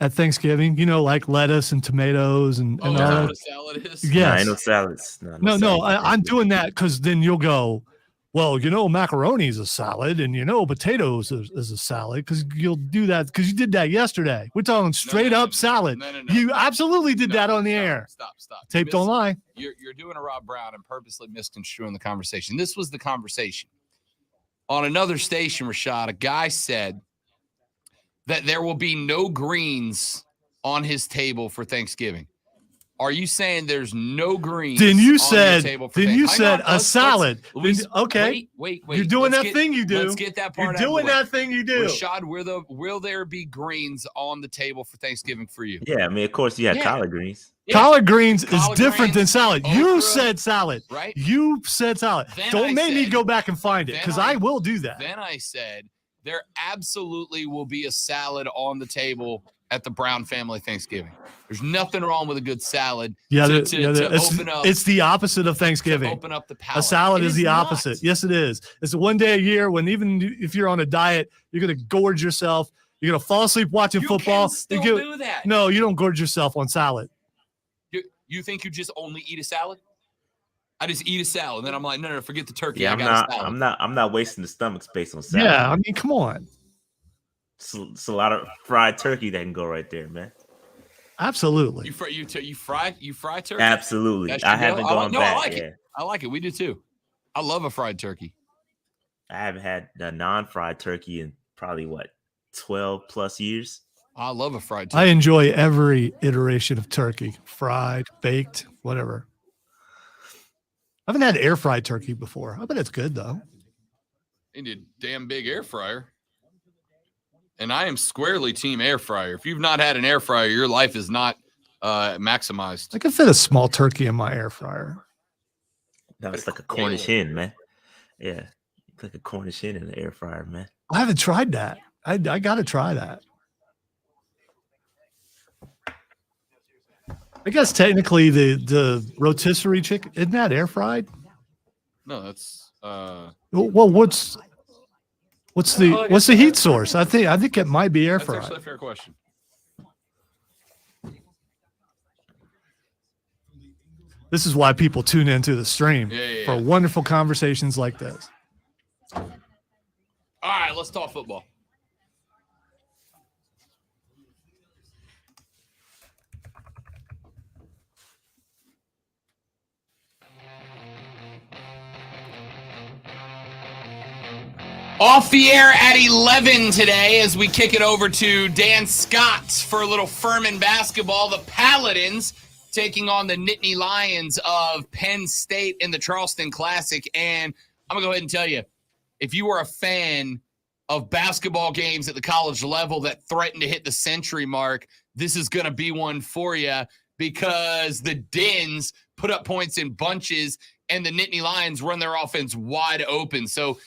at Thanksgiving? You know, like lettuce and tomatoes and Oh, all is that that? what a salad is? Nah, ain't Yes. no salads. Nah, No, salads at I'm Thanksgiving. doing that because then you'll go, well, you know, macaroni is a salad and, you know, potatoes is a salad because you'll do that because you did that yesterday. We're talking straight up salad. No. You absolutely did that on the air. Stop. Tape don't lie. You're doing a Rob Brown and purposely misconstruing the conversation. This was the conversation. On another station, Rashad, a guy said that there will be no greens on his table for Thanksgiving. Are you saying there's no greens? Then you on said, your table for then you Hang said on, a salad. let's- Then- okay. Wait. You're doing Let's that get- thing you do. Let's get that part You're out of the doing way. that thing you do. Rashad, will there be greens on the table for Thanksgiving for you? Yeah, I mean, of course, you had Yeah. collard greens. Yeah. Collard greens is Collard different than greens, salad. You okra, said salad. right? You said salad. Then Don't I make me said- go back and find it then because I- I will do that. Then I said there absolutely will be a salad on the table at the Brown family Thanksgiving. There's nothing wrong with a good salad. Yeah, to it's, open up. it's the opposite of to Thanksgiving. open up the palate. A salad It is the not. opposite. Yes, it is. It's the one day a year when even if you're on a diet, you're going to gorge yourself. You're going to fall asleep watching You football. can still You do that. No, you don't gorge yourself on salad. You think you just only eat a salad? I just eat a salad, and then I'm like, no, forget the turkey. Yeah, I got a salad. I'm not wasting the stomach space on salad. Yeah, I mean, come on. It's a lot of fried turkey that can go right there, man. Absolutely. You fry turkey? Absolutely. That should I go. haven't gone No, back. I like yeah. it. I like it. We do too. I love a fried turkey. I haven't had a non-fried turkey in probably 12 plus years. I love a fried I turkey. enjoy every iteration of turkey, fried, baked, whatever. I haven't had air fried turkey before. I bet it's good though. You need a damn big air fryer. And I am squarely team air fryer. If you've not had an air fryer, your life is not maximized. I can fit a small turkey in my air fryer. No, it's like a Cornish hen, man. Yeah, it's like a Cornish hen in the air fryer, man. I haven't tried that. I got to try that. I guess technically the rotisserie chicken, isn't that air fried? No, that's Well, what's the heat source? I think it might be air that's actually fried. a fair question. This is why people tune into the stream Yeah. for wonderful conversations like this. All right, let's talk football. Off the air at 11 today as we kick it over to Dan Scott for a little Furman basketball. The Paladins taking on the Nittany Lions of Penn State in the Charleston Classic. And I'm going to go ahead and tell you, if you are a fan of basketball games at the college level that threaten to hit the century mark, this is going to be one for you because the Dins put up points in bunches and the Nittany Lions run their offense wide open. So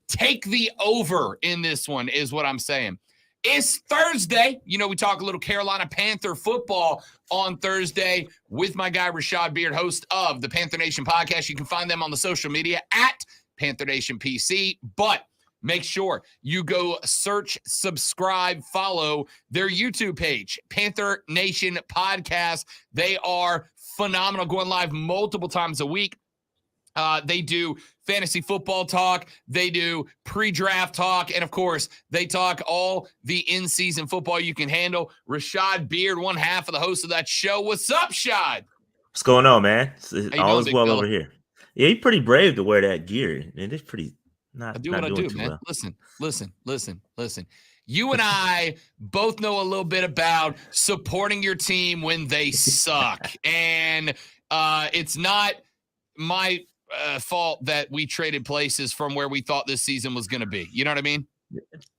take the over in this one is what I'm saying. It's Thursday. You know, we talk a little Carolina Panther football on Thursday with my guy Rashad Beard, host of the Panther Nation podcast. You can find them on the social media at Panther Nation PC, but make sure you go search, subscribe, follow their YouTube page, Panther Nation Podcast. They are phenomenal, going live multiple times a week. They do fantasy football talk. They do pre-draft talk. And, of course, they talk all the in-season football you can handle. Rashad Beard, one half of the host of that show. What's up, Shad? What's going on, man? All is big well fella? over here. Yeah, you're pretty brave to wear that gear. And it's pretty not I do not what I doing do, too man. well. Listen. You and I both know a little bit about supporting your team when they suck. And it's not my fault that we traded places from where we thought this season was going to be. You know what I mean?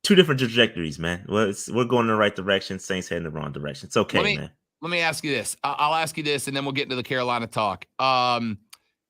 Two different trajectories, man. Well, we're going in the right direction. Saints heading in the wrong direction. It's okay, man. Let me ask you this. I'll ask you this, and then we'll get into the Carolina talk.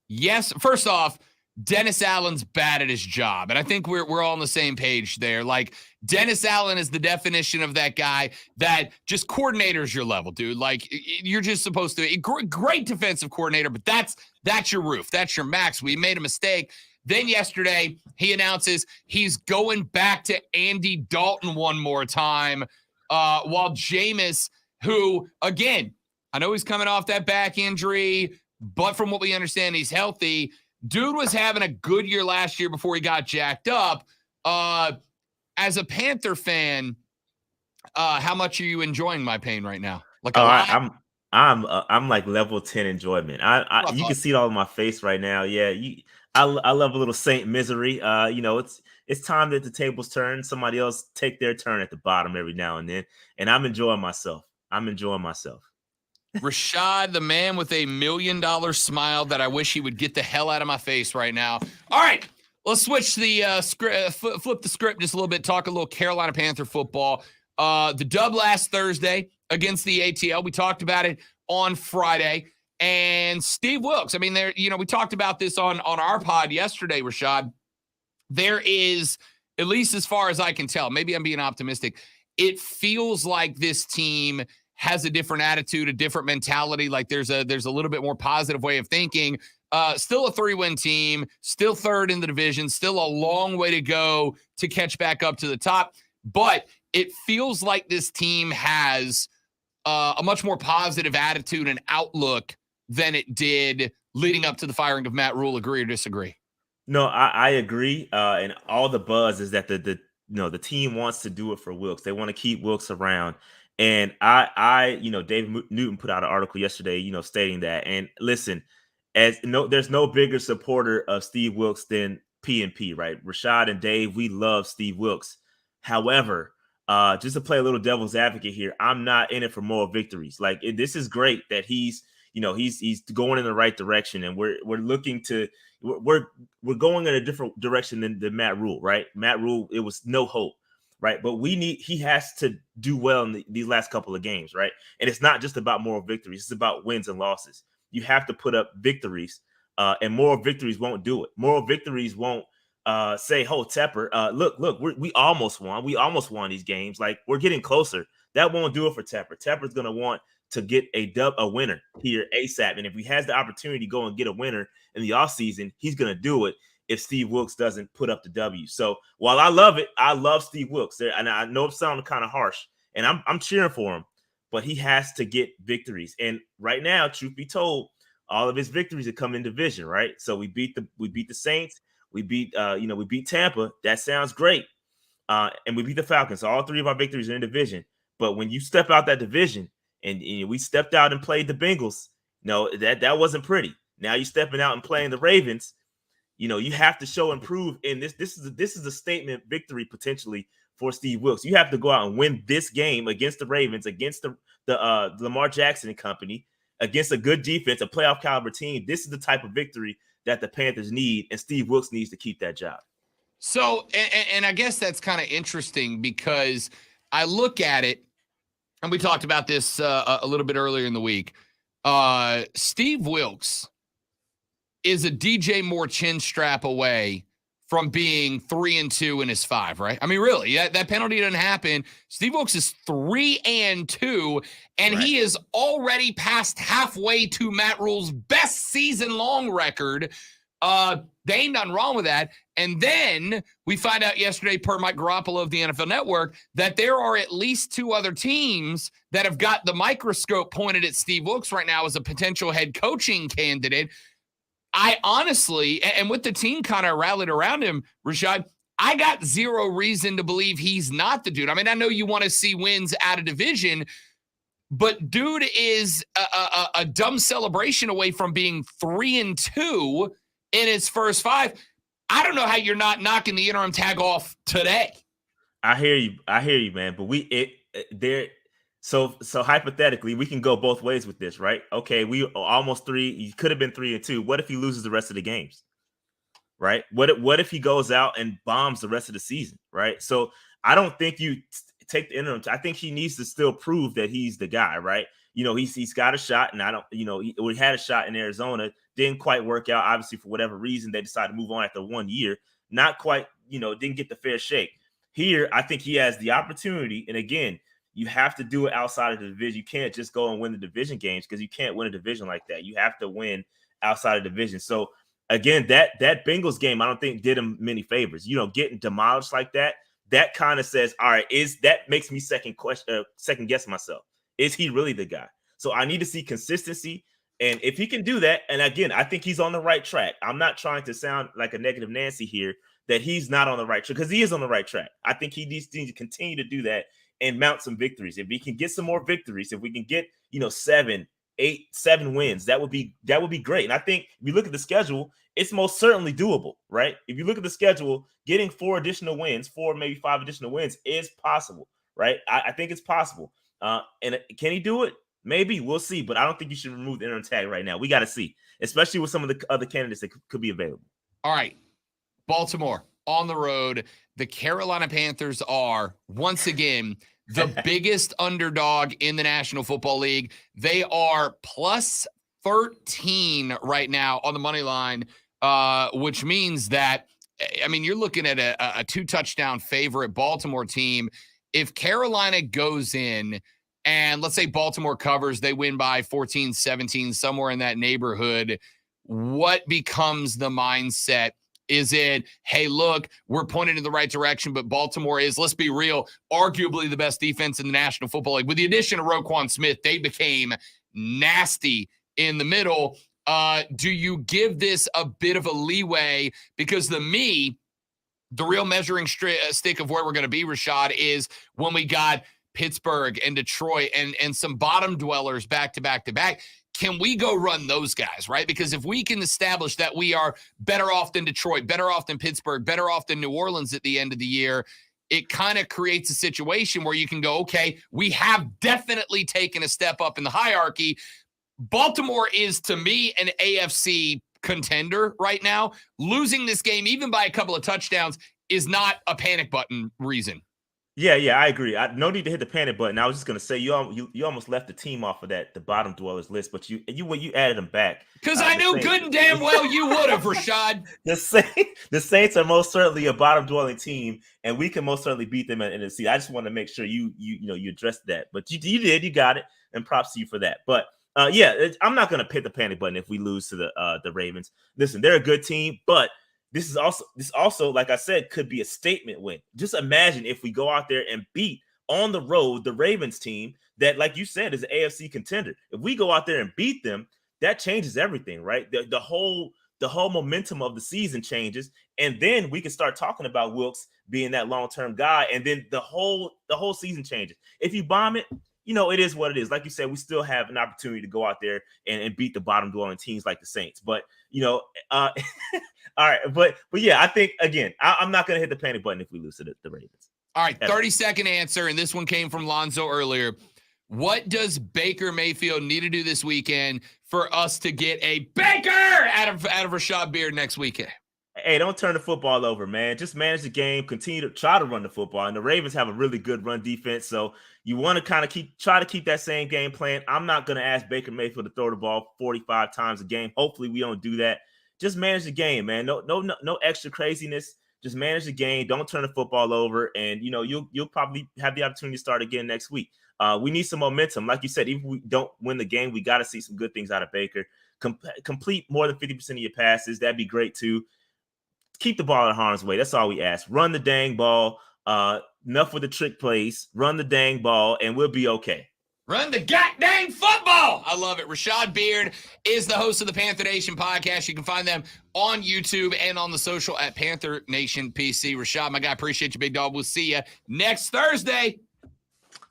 Yes, first off, Dennis Allen's bad at his job, and I think we're all on the same page there. Like, Dennis Allen is the definition of that guy that just coordinator's your level, dude. Like, you're just supposed to great defensive coordinator, but that's That's your roof. That's your max. We made a mistake. Then yesterday, he announces he's going back to Andy Dalton one more time, while Jameis, who, again, I know he's coming off that back injury, but from what we understand, he's healthy. Dude was having a good year last year before he got jacked up. As a Panther fan, how much are you enjoying my pain right now? Like a lot? I'm like level 10 enjoyment. You can see it all in my face right now. Yeah, I love a little Saint misery. It's time that the tables turn. Somebody else take their turn at the bottom every now and then, and I'm enjoying myself. Rashad, the man with $1 million smile that I wish he would get the hell out of my face right now. All right, let's switch the script, flip the script just a little bit, talk a little Carolina Panther football. The dub last Thursday against the ATL. We talked about it on Friday. And Steve Wilks, I mean, we talked about this on our pod yesterday, Rashad. There is, at least as far as I can tell, maybe I'm being optimistic, it feels like this team has a different attitude, a different mentality. Like there's a little bit more positive way of thinking. Still a 3-win team, still third in the division, still a long way to go to catch back up to the top. But it feels like this team has a much more positive attitude and outlook than it did leading up to the firing of Matt Rule. Agree or disagree? No, I agree. And all the buzz is that the team wants to do it for Wilks. They want to keep Wilks around. And David Newton put out an article yesterday, stating that. And listen, there's no bigger supporter of Steve Wilks than P&P, right? Rashad and Dave, we love Steve Wilks. However, just to play a little devil's advocate here, I'm not in it for moral victories. Like this is great that he's going in the right direction, and we're going in a different direction than Matt Rule, right? Matt Rule, it was no hope, right? But he has to do well in these last couple of games, right? And it's not just about moral victories; it's about wins and losses. You have to put up victories, and moral victories won't do it. Moral victories won't say, "Oh, Tepper, look, we almost won. We almost won these games. Like we're getting closer." That won't do it for Tepper. Tepper's going to want to get a winner here ASAP. And if he has the opportunity to go and get a winner in the offseason, he's going to do it if Steve Wilks doesn't put up the W. So while I love it, I love Steve Wilks. And I know it sounded kind of harsh, and I'm cheering for him, but he has to get victories. And right now, truth be told, all of his victories have come in division, right? So we beat the Saints. We beat Tampa. That sounds great. And we beat the Falcons. So all three of our victories are in division. But when you step out that division, and we stepped out and played the Bengals, no, that wasn't pretty. Now you're stepping out and playing the Ravens. You have to show and prove. And this is a statement victory potentially for Steve Wilks. You have to go out and win this game against the Ravens, against the Lamar Jackson and company, against a good defense, a playoff caliber team. This is the type of victory that the Panthers need, and Steve Wilks needs to keep that job. So, and I guess that's kind of interesting because I look at it, and we talked about this a little bit earlier in the week. Steve Wilks is a DJ Moore chin strap away from being 3-2 in his 5, right? I mean, really, that penalty didn't happen. Steve Wilks is 3-2, and right. He is already past halfway to Matt Rule's best season-long record. They ain't nothing wrong with that. And then we find out yesterday, per Mike Garoppolo of the NFL Network, that there are at least 2 other teams that have got the microscope pointed at Steve Wilks right now as a potential head coaching candidate. I honestly, and with the team kind of rallied around him, Rashad, I got zero reason to believe he's not the dude. I mean, I know you want to see wins out of division, but dude is a dumb celebration away from being 3-2 in his first 5. I don't know how you're not knocking the interim tag off today. I hear you, man. But so hypothetically, we can go both ways with this, right? Okay, we are almost 3. You could have been 3-2. What if he loses the rest of the games, right? What if he goes out and bombs the rest of the season, right? So I don't think you take the interim. I think he needs to still prove that he's the guy, right? He's got a shot, and we had a shot in Arizona. Didn't quite work out, obviously, for whatever reason. They decided to move on after 1 year. Not quite, didn't get the fair shake. Here, I think he has the opportunity. And again, you have to do it outside of the division. You can't just go and win the division games because you can't win a division like that. You have to win outside of division. So again, that Bengals game, I don't think did him many favors. Getting demolished like that kind of says, all right, that makes me second guess myself. Is he really the guy? So I need to see consistency. And if he can do that, and again, I think he's on the right track. I'm not trying to sound like a negative Nancy here that he's not on the right track, because he is on the right track. I think he needs to continue to do that and mount some victories. If we can get some more victories, if we can get 7 wins, that would be great. And I think if you look at the schedule, it's most certainly doable, right? If you look at the schedule, getting 4 maybe 5 additional wins is possible, right? I think it's possible. And can he do it? Maybe. We'll see. But I don't think you should remove the interim tag right now. We got to see, especially with some of the other candidates that could be available. All right. Baltimore on the road. The Carolina Panthers are, once again, the biggest underdog in the National Football League. They are plus 13 right now on the money line, which means that, you're looking at a 2-touchdown favorite Baltimore team. If Carolina goes in and let's say Baltimore covers, they win by 14, 17, somewhere in that neighborhood, what becomes the mindset? Is it, hey, look, we're pointed in the right direction, but Baltimore is, let's be real, arguably the best defense in the National Football League. With the addition of Roquan Smith, they became nasty in the middle. Do you give this a bit of a leeway? Because the real measuring stick of where we're going to be, Rashad, is when we got Pittsburgh and Detroit and some bottom dwellers back to back to back. Can we go run those guys, right? Because if we can establish that we are better off than Detroit, better off than Pittsburgh, better off than New Orleans at the end of the year, it kind of creates a situation where you can go, okay, we have definitely taken a step up in the hierarchy. Baltimore is, to me, an AFC contender right now. Losing this game, even by a couple of touchdowns, is not a panic button reason. Yeah, I agree. No need to hit the panic button. I was just gonna say you almost left the team off of the bottom dwellers list, but you added them back because I knew good and damn well you would have, Rashad. The Saints are most certainly a bottom dwelling team, and we can most certainly beat them in the season. I just want to make sure you addressed that, but you did, you got it, and props to you for that. But I'm not gonna hit the panic button if we lose to the Ravens. Listen, they're a good team, but this also, like I said, could be a statement win. Just imagine if we go out there and beat on the road the Ravens team that, like you said, is an AFC contender. If we go out there and beat them, that changes everything, right? The whole momentum of the season changes, and then we can start talking about Wilkes being that long-term guy, and then the whole season changes. If you bomb it, it is what it is. Like you said, we still have an opportunity to go out there and beat the bottom dwelling teams like the Saints. But all right, but yeah, I think again, I'm not going to hit the panic button if we lose to the Ravens. All right, 30-second answer, and this one came from Lonzo earlier. What does Baker Mayfield need to do this weekend for us to get a Baker out of Rashad Beard next weekend? Hey, don't turn the football over, man. Just manage the game. Continue to try to run the football. And the Ravens have a really good run defense, so you want to kind of try to keep that same game plan. I'm not going to ask Baker Mayfield to throw the ball 45 times a game. Hopefully, we don't do that. Just manage the game, man. No extra craziness. Just manage the game. Don't turn the football over, and you'll probably have the opportunity to start again next week. We need some momentum, like you said. Even if we don't win the game, we got to see some good things out of Baker. Complete more than 50% of your passes. That'd be great too. Keep the ball in harm's way. That's all we ask. Run the dang ball. Enough with the trick plays. Run the dang ball, and we'll be okay. Run the goddamn football. I love it. Rashad Beard is the host of the Panther Nation podcast. You can find them on YouTube and on the social at Panther Nation PC. Rashad, my guy, appreciate you, big dog. We'll see you next Thursday.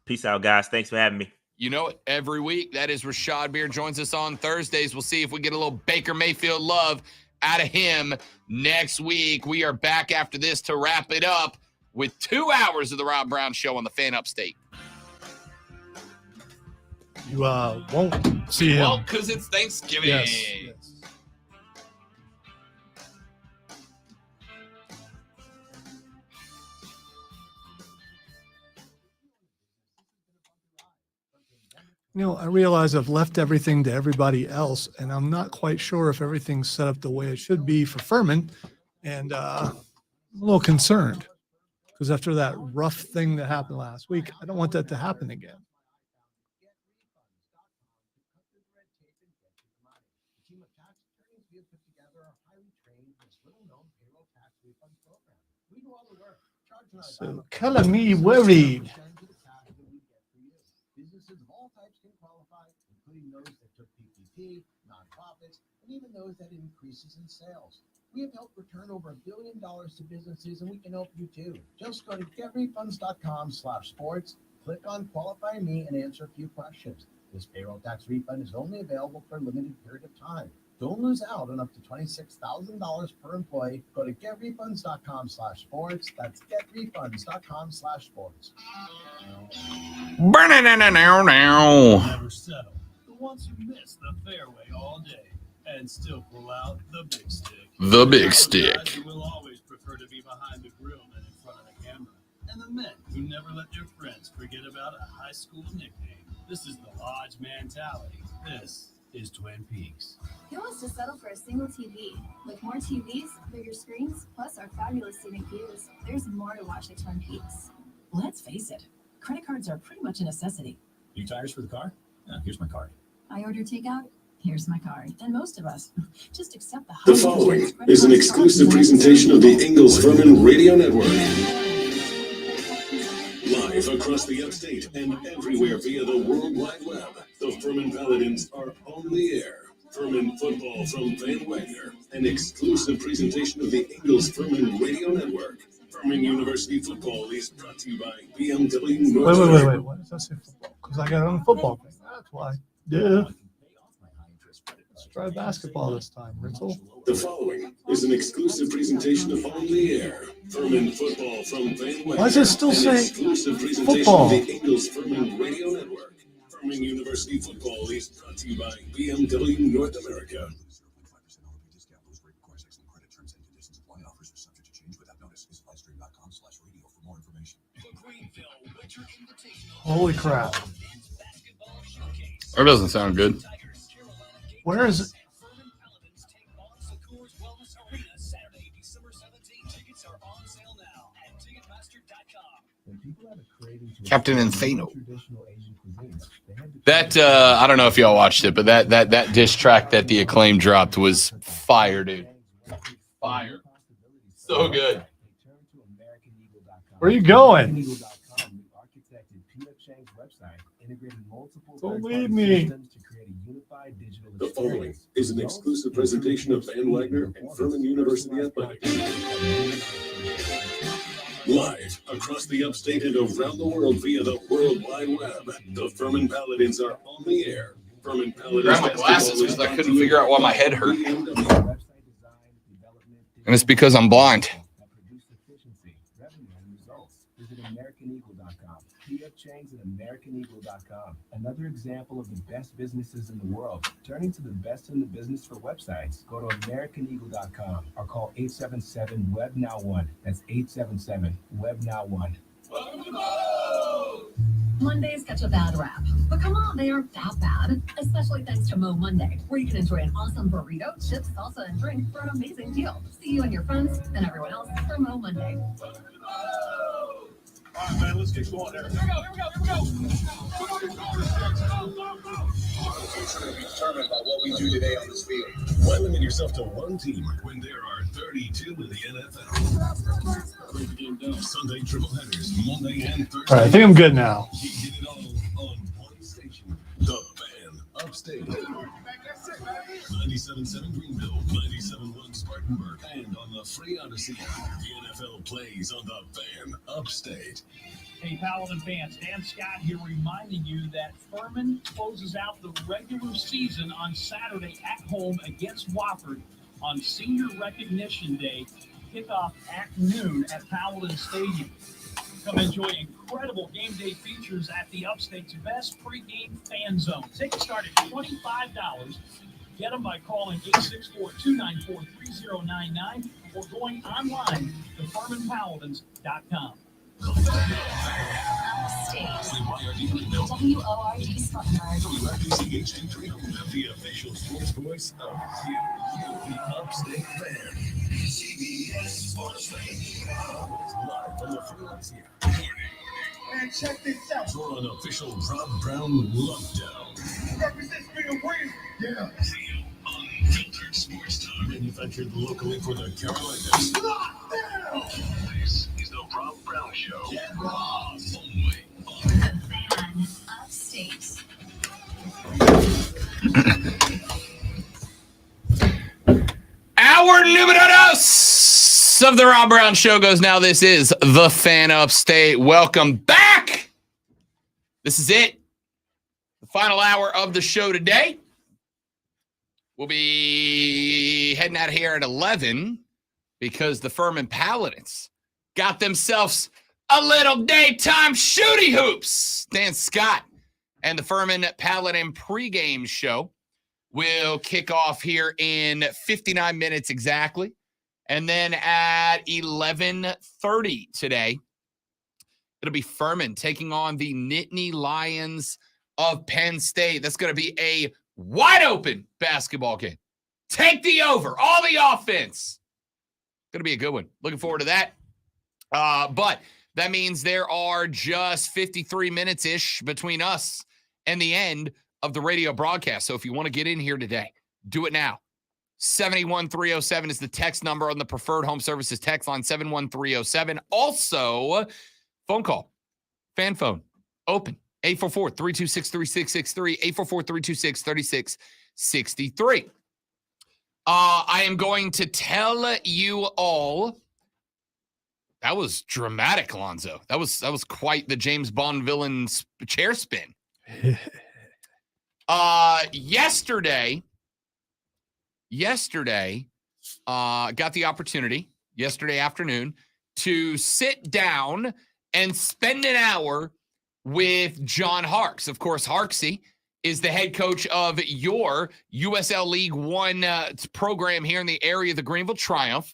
Peace out, guys. Thanks for having me. You know it, every week. That is Rashad Beard. Joins us on Thursdays. We'll see if we get a little Baker Mayfield love out of him next week. We are back after this to wrap it up with 2 hours of the Rob Brown Show on the Fan Upstate. You won't see him. Well, because it's Thanksgiving. Yes. I realize I've left everything to everybody else, and I'm not quite sure if everything's set up the way it should be for Furman. And I'm a little concerned because after that rough thing that happened last week, I don't want that to happen again. So color me worried. Businesses of all types can qualify, including those that took PPP, nonprofits, and even those that increases in sales. We have helped return over $1 billion to businesses, and we can help you too. Just go to getrefunds.com/sports, click on Qualify Me, and answer a few questions. This payroll tax refund is only available for a limited period of time. Don't lose out on up to $26,000 per employee. Go to getrefunds.com/sports. That's getrefunds.com/sports. Never settle. The ones who miss the fairway all day and still pull out the big stick. The big Those stick. guys who will always prefer to be behind the grill than in front of the camera. And the men who never let their friends forget about a high school nickname. This is the Lodge mentality. This is Twin Peaks. Who wants to settle for a single TV? With more TVs, bigger screens, plus our fabulous scenic views, there's more to watch at Twin Peaks. Let's face it, credit cards are pretty much a necessity. New tires for the car? Here's my card. I order takeout, here's my card. And most of us just accept the The following is an exclusive presentation of the Ingalls Furman Radio Network. Live across the upstate and everywhere via the World Wide Web, the Furman Paladins are on the air. Furman football from Van Wagner, an exclusive presentation of the Ingalls Furman Radio Network. Furman University football is brought to you by BMW North America. Wait. What does that say football? Because I got it on the football thing. That's why. Yeah. Let's try basketball this time, Ritzel. The following is an exclusive presentation of On the Air. Furman football from Van Wagner. Why does it still an say exclusive presentation football? of the Ingalls Furman Radio Network. Furman University football is brought to you by BMW North America. Holy crap. That doesn't sound good. Where is it? Captain Insano. That I don't know if y'all watched it, but that diss track that the Acclaim dropped was fire, dude. Fire. So good. Where are you going? Don't leave me. The following is an exclusive presentation of Van Wagner and Furman University Athletics. Live across the upstate and around the world via the World Wide Web, the Furman Paladins are on the air. Furman Paladins. Grab my glasses because I couldn't figure out why my head hurt. And it's because I'm blind. AmericanEagle.com. Another example of the best businesses in the world. Turning to the best in the business for websites. Go to AmericanEagle.com or call 877-WEB-NOW1. That's 877-WEB-NOW1. Mondays catch a bad rap, but come on, they aren't that bad. Especially thanks to Mo Monday, where you can enjoy an awesome burrito, chips, salsa, and drink for an amazing deal. See you and your friends and everyone else for Mo Monday. All right, man, let's get going there. Here we go. Determined by what we do today on this field. Why limit yourself to one team when there are 32 in the NFL? Sunday triple headers, Monday and Thursday. All right, I think I'm good now. You get it all on one station. The Fan Upstate. 97.7 Greenville, 97.1 Spartanburg, and on the free Odyssey. The NFL plays on the Fan Upstate. Hey, Paladin fans, Dan Scott here reminding you that Furman closes out the regular season on Saturday at home against Wofford on Senior Recognition Day, kickoff at noon at Paladin Stadium. Come enjoy incredible game day features at the Upstate's best pregame fan zone. Tickets start at $25. Get them by calling 864-294-3099 or going online to FurmanPaladins.com. Upstate. WORD Spartanburg. WRPCH 300, the official sports voice of the Upstate Fan. CBS Sports live from the free Odyssey. Man, check this out. For an official Rob Brown Lockdown. Represents me to win. Yeah. Unfiltered sports talk. Manufactured locally for the Carolinas. This is the Rob Brown Show. Get Rob only on The Fan Upstate. Our numero dos of the Rob Brown Show goes now. This is the Fan Upstate. Welcome back. This is it. The final hour of the show today. We'll be heading out of here at 11 because the Furman Paladins got themselves a little daytime shooty hoops. Dan Scott and the Furman Paladin pregame show will kick off here in 59 minutes exactly. And then at 11:30 today, it'll be Furman taking on the Nittany Lions of Penn State. That's going to be a wide open basketball game. Take the over, all the offense. Going to be a good one. Looking forward to that. But that means there are just 53 minutes-ish between us and the end of the radio broadcast. So if you want to get in here today, do it now. 71307 is the text number on the Preferred Home Services text line, 71307. Also, phone call, fan phone, open, 844-326-3663, 844-326-3663. I am going to tell you all. That was dramatic, Alonzo. That was quite the James Bond villain chair spin. Yesterday, got the opportunity yesterday afternoon to sit down and spend an hour with John Harkes. Of course, Harksey is the head coach of your USL League One program here in the area of the Greenville Triumph.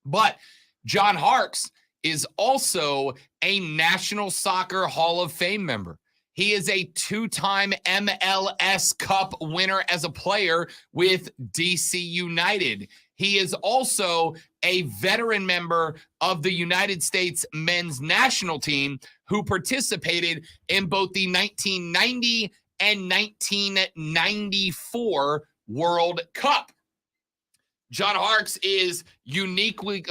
But John Harkes is also a National Soccer Hall of Fame member. He is a two-time MLS Cup winner as a player with DC United. He is also a veteran member of the United States men's national team who participated in both the 1990 and 1994 World Cup. John Harkes is uniquely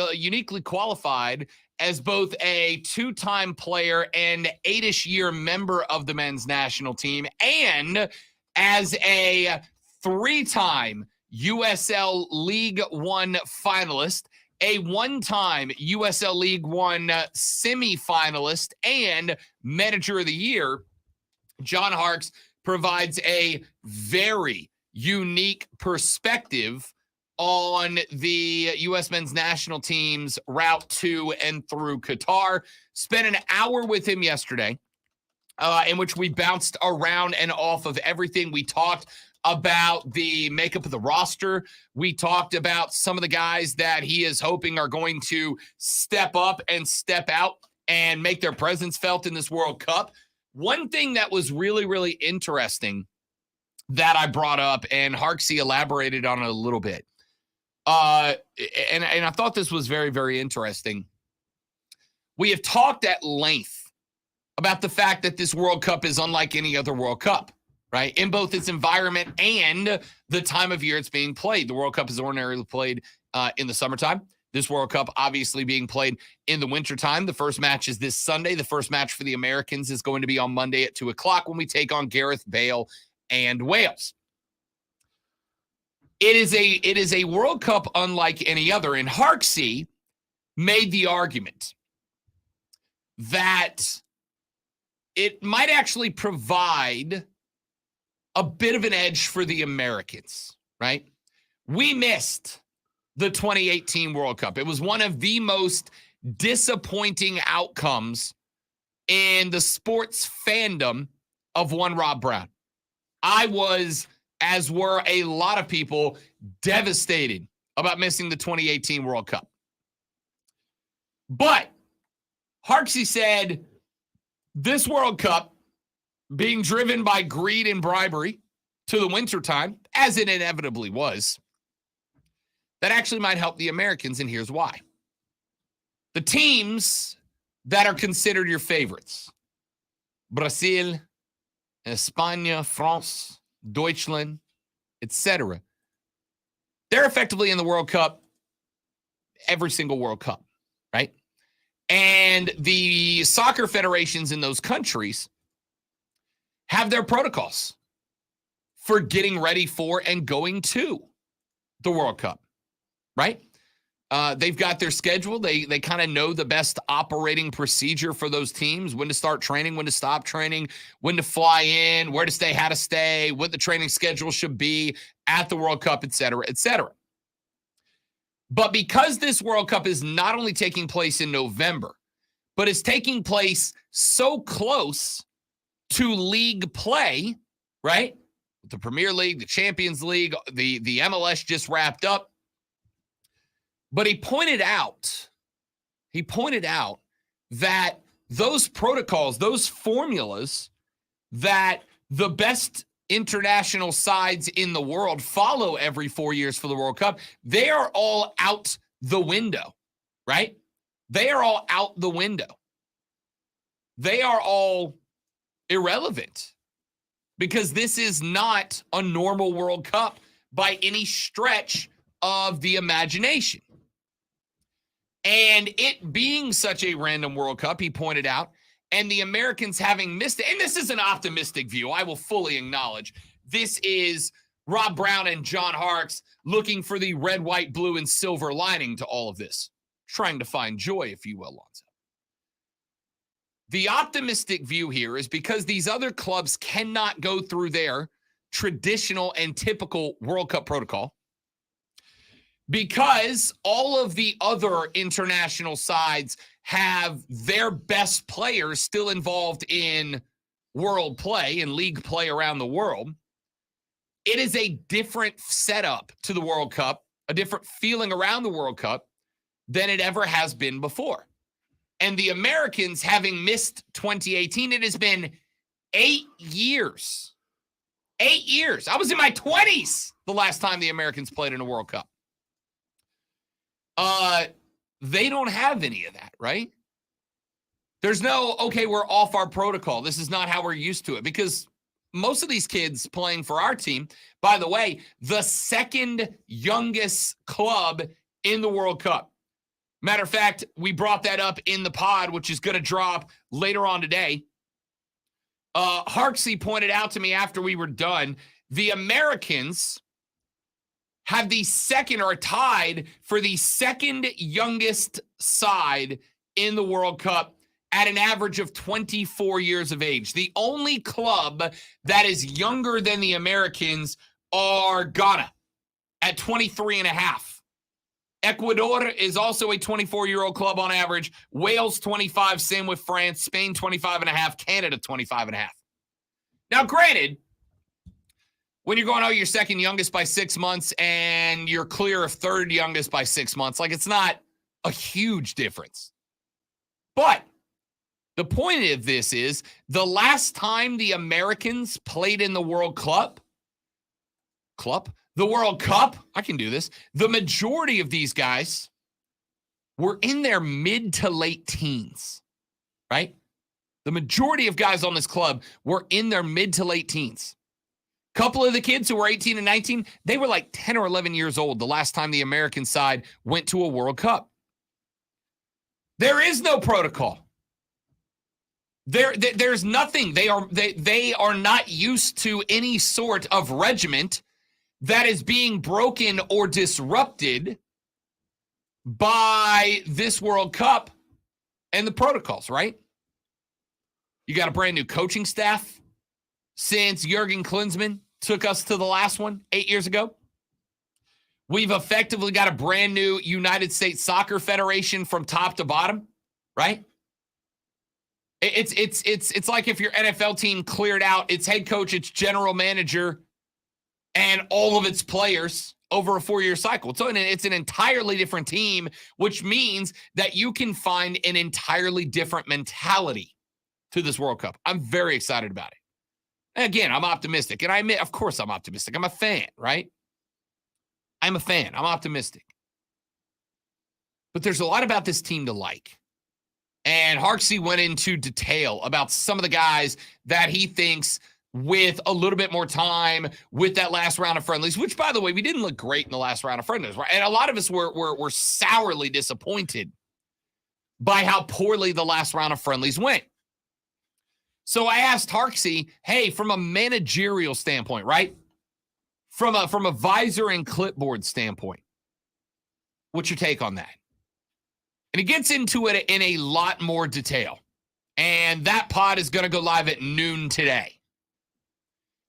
qualified as both a two-time player and 8-ish year member of the men's national team, and as a 3-time USL League One finalist, a 1-time USL League One semifinalist, and Manager of the Year. John Harkes provides a very unique perspective on the U.S. men's national team's route to and through Qatar. Spent an hour with him yesterday in which we bounced around and off of everything. We talked about the makeup of the roster. We talked about some of the guys that he is hoping are going to step up and step out and make their presence felt in this World Cup. One thing that was really, really interesting that I brought up, and Harksey elaborated on it a little bit, and I thought this was very, very interesting. We have talked at length about the fact that this World Cup is unlike any other World Cup, right? In both its environment and the time of year it's being played. The World Cup is ordinarily played in the summertime. This World Cup obviously being played in the wintertime. The first match is this Sunday. The first match for the Americans is going to be on Monday at 2:00 when we take on Gareth Bale and Wales. It is a World Cup unlike any other, and Harksey made the argument that it might actually provide a bit of an edge for the Americans, right? We missed the 2018 World Cup. It was one of the most disappointing outcomes in the sports fandom of one Rob Brown. I was, as were a lot of people, devastated about missing the 2018 World Cup. But Harksey said this World Cup, being driven by greed and bribery to the wintertime, as it inevitably was, that actually might help the Americans, and here's why. The teams that are considered your favorites, Brazil, España, France, Deutschland, etc., they're effectively in the World Cup every single World Cup. right? And the soccer federations in those countries have their protocols for getting ready for and going to the World Cup, right? They've got their schedule. They kind of know the best operating procedure for those teams, when to start training, when to stop training, when to fly in, where to stay, how to stay, what the training schedule should be at the World Cup, et cetera, et cetera. But because this World Cup is not only taking place in November, but is taking place so close to league play, right? The Premier League, the Champions League, the MLS just wrapped up. But he pointed out that those protocols, those formulas that the best international sides in the world follow every 4 years for the World Cup, they are all out the window, right? They are all out the window. They are all irrelevant because this is not a normal World Cup by any stretch of the imagination. And it being such a random World Cup, he pointed out, and the Americans having missed it, and this is an optimistic view, I will fully acknowledge. This is Rob Brown and John Harkes looking for the red, white, blue, and silver lining to all of this, trying to find joy, if you will, Lonzo. The optimistic view here is because these other clubs cannot go through their traditional and typical World Cup protocol, because all of the other international sides have their best players still involved in world play and league play around the world. It is a different setup to the World Cup, a different feeling around the World Cup than it ever has been before. And the Americans, having missed 2018, it has been 8 years. 8 years. I was in my 20s the last time the Americans played in a World Cup. They don't have any of that, right? There's no, okay, we're off our protocol. This is not how we're used to it, because most of these kids playing for our team, by the way, the second youngest club in the World Cup. Matter of fact, we brought that up in the pod, which is going to drop later on today. Harksey pointed out to me after we were done, the Americans have the second, or tied for the second youngest side in the World Cup at an average of 24 years of age. The only club that is younger than the Americans are Ghana at 23 and a half. Ecuador is also a 24-year-old club on average. Wales, 25, same with France. Spain, 25 and a half. Canada, 25 and a half. Now, granted, when you're going, you're second youngest by 6 months and you're clear of third youngest by 6 months, like, it's not a huge difference. But the point of this is, the last time the Americans played in the World Cup, I can do this, the majority of these guys were in their mid to late teens, right? The majority of guys on this club were in their mid to late teens. Couple of the kids who were 18 and 19, they were like 10 or 11 years old the last time the American side went to a World Cup. There is no protocol. There's nothing. They are not used to any sort of regiment that is being broken or disrupted by this World Cup and the protocols, right? You got a brand new coaching staff since Jurgen Klinsmann took us to the last one 8 years ago. We've effectively got a brand new United States Soccer Federation from top to bottom, right? It's like if your NFL team cleared out its head coach, its general manager, and all of its players over a 4-year cycle. So it's an entirely different team, which means that you can find an entirely different mentality to this World Cup. I'm very excited about it. And again, I'm optimistic. And I admit, of course I'm optimistic. I'm a fan, right? I'm a fan. I'm optimistic. But there's a lot about this team to like. And Harksey went into detail about some of the guys that he thinks, with a little bit more time, with that last round of friendlies, which, by the way, we didn't look great in the last round of friendlies, right? And a lot of us were sourly disappointed by how poorly the last round of friendlies went. So I asked Harksey, hey, from a managerial standpoint, right? From a visor and clipboard standpoint, what's your take on that? And he gets into it in a lot more detail. And that pod is going to go live at noon today.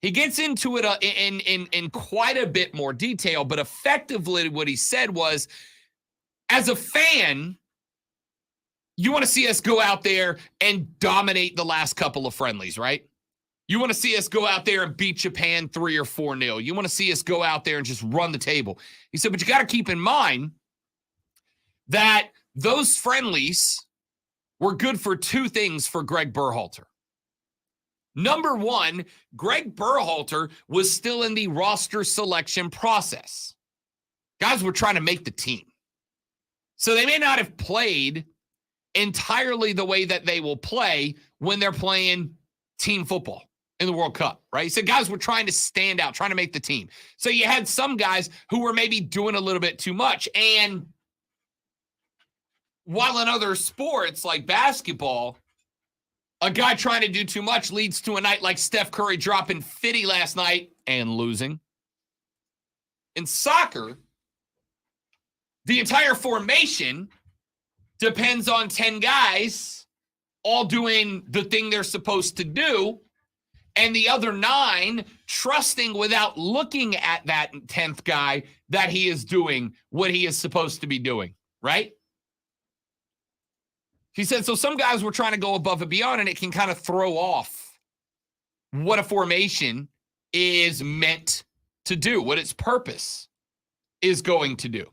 He gets into it in quite a bit more detail, but effectively what he said was, as a fan, you want to see us go out there and dominate the last couple of friendlies, right? You want to see us go out there and beat Japan 3 or 4-0. You want to see us go out there and just run the table. He said, but you got to keep in mind that those friendlies were good for two things for Greg Berhalter. Number one, Greg Berhalter was still in the roster selection process. Guys were trying to make the team. So they may not have played entirely the way that they will play when they're playing team football in the World Cup, right? So guys were trying to stand out, trying to make the team. So you had some guys who were maybe doing a little bit too much. And while in other sports like basketball, a guy trying to do too much leads to a night like Steph Curry dropping 50 last night and losing. In soccer, the entire formation depends on 10 guys all doing the thing they're supposed to do, and the other 9 trusting without looking at that 10th guy that he is doing what he is supposed to be doing, right? He said, so some guys were trying to go above and beyond, and it can kind of throw off what a formation is meant to do, what its purpose is going to do.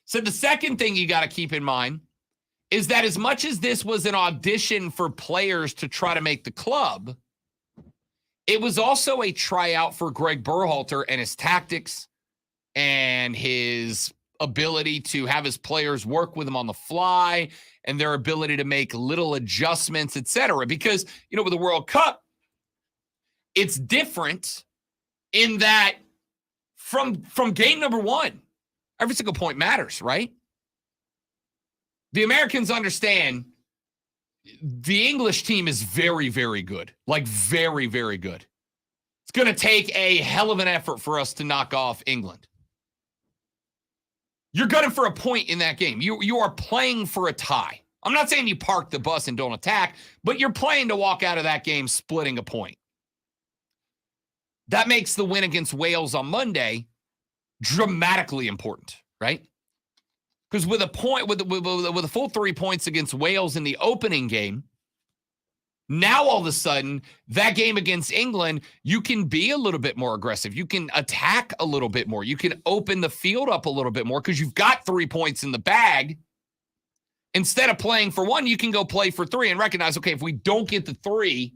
So the second thing you got to keep in mind is that as much as this was an audition for players to try to make the club, it was also a tryout for Greg Berhalter and his tactics and his ability to have his players work with him on the fly and their ability to make little adjustments, etc. Because, with the World Cup, it's different in that from game number 1, every single point matters, right? The Americans understand the English team is very, very good. Like very, very good. It's going to take a hell of an effort for us to knock off England. You're gunning for a point in that game. You are playing for a tie. I'm not saying you park the bus and don't attack, but you're playing to walk out of that game splitting a point. That makes the win against Wales on Monday dramatically important, right? Because with a point, with a full 3 points against Wales in the opening game, now all of a sudden, that game against England, you can be a little bit more aggressive. You can attack a little bit more. You can open the field up a little bit more because you've got 3 points in the bag. Instead of playing for 1, you can go play for 3 and recognize, okay, if we don't get the 3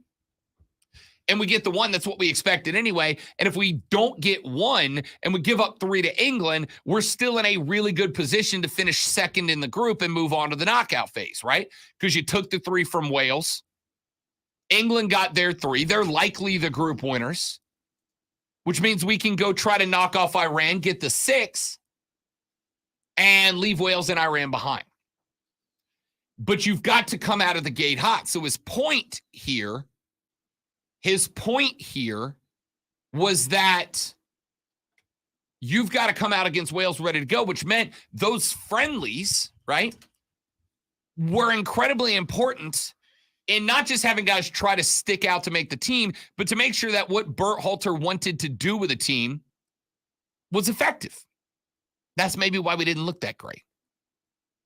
and we get the 1, that's what we expected anyway. And if we don't get 1 and we give up 3 to England, we're still in a really good position to finish second in the group and move on to the knockout phase, right? Because you took the 3 from Wales. England got their 3. They're likely the group winners, which means we can go try to knock off Iran, get the 6, and leave Wales and Iran behind. But you've got to come out of the gate hot. So his point here was that you've got to come out against Wales ready to go, which meant those friendlies, right, were incredibly important in not just having guys try to stick out to make the team, but to make sure that what Berhalter wanted to do with the team was effective. That's maybe why we didn't look that great.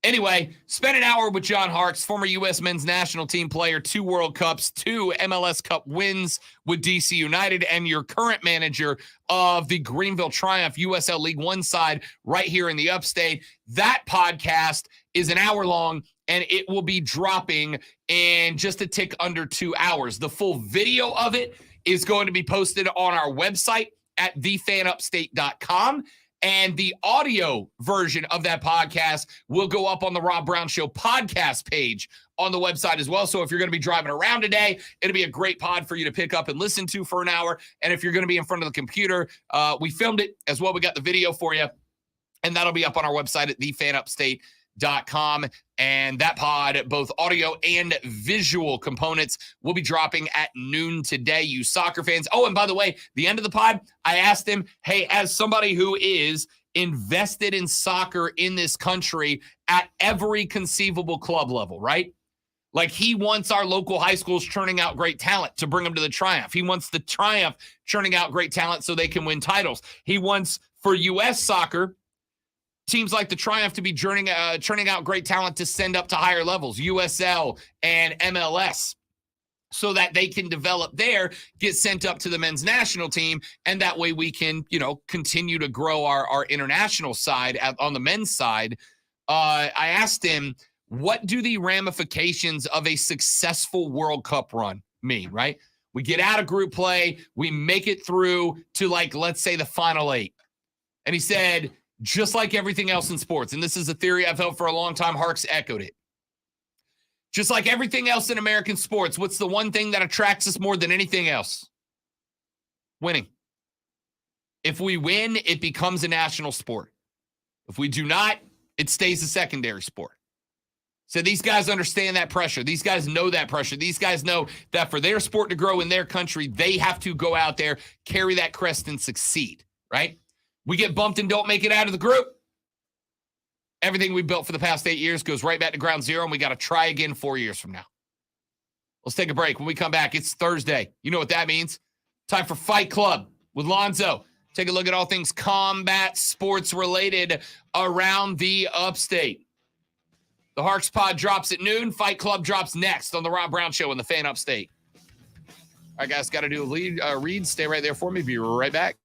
Anyway, spent an hour with John Harkes, former U.S. men's national team player, 2 World Cups, 2 MLS Cup wins with DC United, and your current manager of the Greenville Triumph USL League One side right here in the upstate. That podcast is an hour long, and it will be dropping in just a tick under 2 hours. The full video of it is going to be posted on our website at thefanupstate.com. And the audio version of that podcast will go up on the Rob Brown Show podcast page on the website as well. So if you're going to be driving around today, it'll be a great pod for you to pick up and listen to for an hour. And if you're going to be in front of the computer, we filmed it as well. We got the video for you. And that'll be up on our website at thefanupstate.com. And that pod, both audio and visual components, will be dropping at noon today, you soccer fans. Oh, and by the way, the end of the pod, I asked him, hey, as somebody who is invested in soccer in this country at every conceivable club level, right? Like, he wants our local high schools churning out great talent to bring them to the Triumph. He wants the Triumph churning out great talent so they can win titles. He wants, for U.S. soccer, teams like the Triumph to be churning out great talent to send up to higher levels, USL and MLS, so that they can develop there, get sent up to the men's national team, and that way we can, continue to grow our international side on the men's side. I asked him, what do the ramifications of a successful World Cup run mean, right? We get out of group play, we make it through to, let's say, the final 8. And he said, just like everything else in sports, and this is a theory I've held for a long time, Harks echoed it. Just like everything else in American sports, what's the one thing that attracts us more than anything else? Winning. If we win, it becomes a national sport. If we do not, it stays a secondary sport. So these guys understand that pressure. These guys know that pressure. These guys know that for their sport to grow in their country, they have to go out there, carry that crest, and succeed, right? We get bumped and don't make it out of the group. Everything we built for the past 8 years goes right back to ground zero, and we got to try again 4 years from now. Let's take a break. When we come back, it's Thursday. You know what that means. Time for Fight Club with Lonzo. Take a look at all things combat sports related around the upstate. The Harks pod drops at noon. Fight Club drops next on the Rob Brown Show in the Fan Upstate. All right, guys, got to do a read. Stay right there for me. Be right back.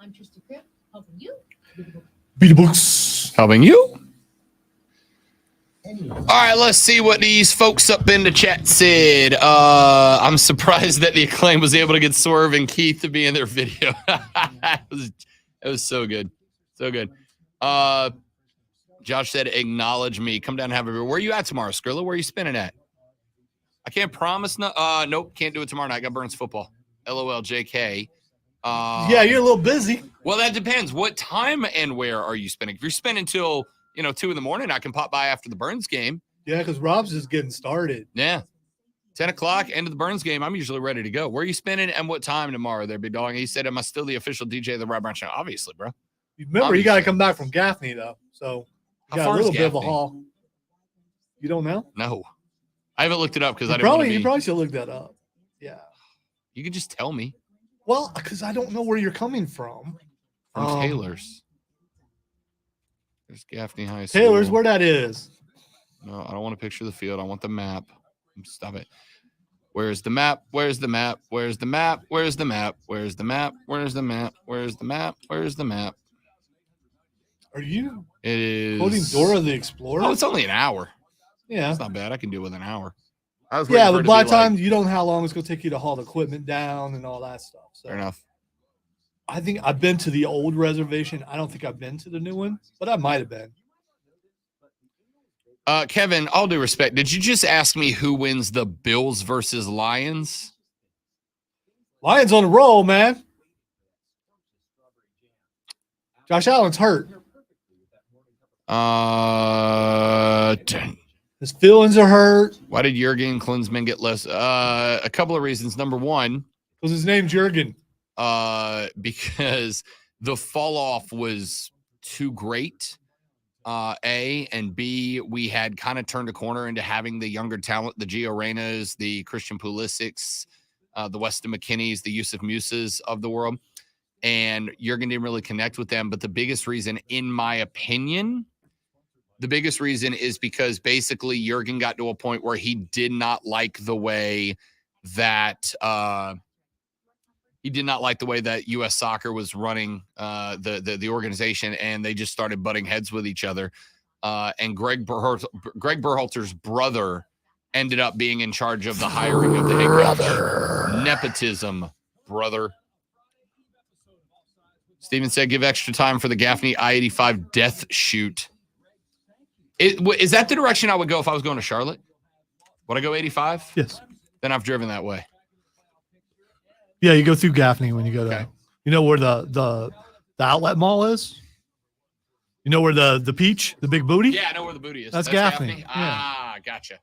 I'm Trista Cripp, helping you. Be the books. Helping you. All right, let's see what these folks up in the chat said. I'm surprised that the Acclaim was able to get Swerve and Keith to be in their video. it was so good. So good. Josh said, acknowledge me. Come down and have a beer. Where are you at tomorrow, Skrilla? Where are you spinning at? I can't promise. Nope, can't do it tomorrow night. I got Burns football. LOL, JK. Yeah, you're a little busy. Well, that depends. What time and where are you spending? If you're spending till 2 a.m, I can pop by after the Burns game. Yeah, because Rob's just getting started. Yeah. 10 o'clock, end of the Burns game. I'm usually ready to go. Where are you spending and what time tomorrow there, big dog? He said, am I still the official DJ of the Rob Brown Show? Obviously, bro. Remember, you got to come back from Gaffney, though. So you got a little bit of a haul. You don't know? No. I haven't looked it up because I didn't want to be... You probably should look that up. Yeah. You can just tell me. Well, because I don't know where you're coming from. From Taylor's. There's Gaffney High School. Taylor's, where that is. No, I don't want to picture the field. I want the map. Stop it. Where's the map? Where's the map? Where's the map? Where's the map? Where's the map? Where's the map? Where's the map? Where's the map? Are you It is quoting Dora the Explorer? Oh, it's only an hour. Yeah. It's not bad. I can do it with an hour. Yeah, but by the time you don't know how long it's going to take you to haul the equipment down and all that stuff. So fair enough. I think I've been to the old reservation. I don't think I've been to the new one, but I might have been. Kevin, all due respect, did you just ask me who wins the Bills versus Lions? Lions on the roll, man. Josh Allen's hurt. His feelings are hurt. Why did Jurgen Klinsmann get less? A couple of reasons. Number one, because his name's Jurgen. Because the fall off was too great. A and B, we had kind of turned a corner into having the younger talent, the Gio Reynas, the Christian Pulisics, the Weston McKinneys, the Yusuf Musas of the world. And Jurgen didn't really connect with them. But the biggest reason, in my opinion, is because basically Jurgen got to a point where he did not like the way that U.S. Soccer was running the organization, and they just started butting heads with each other. And Greg Berhalter's brother ended up being in charge of the hiring of the head coach. Nepotism, brother. Steven said, give extra time for the Gaffney I-85 death shoot. Is that the direction I would go if I was going to Charlotte? Would I go 85? Yes. Then I've driven that way. Yeah, you go through Gaffney when you go there. You know where the outlet mall is? You know where the peach, the big booty? Yeah, I know where the booty is. That's Gaffney. Yeah. Ah, gotcha.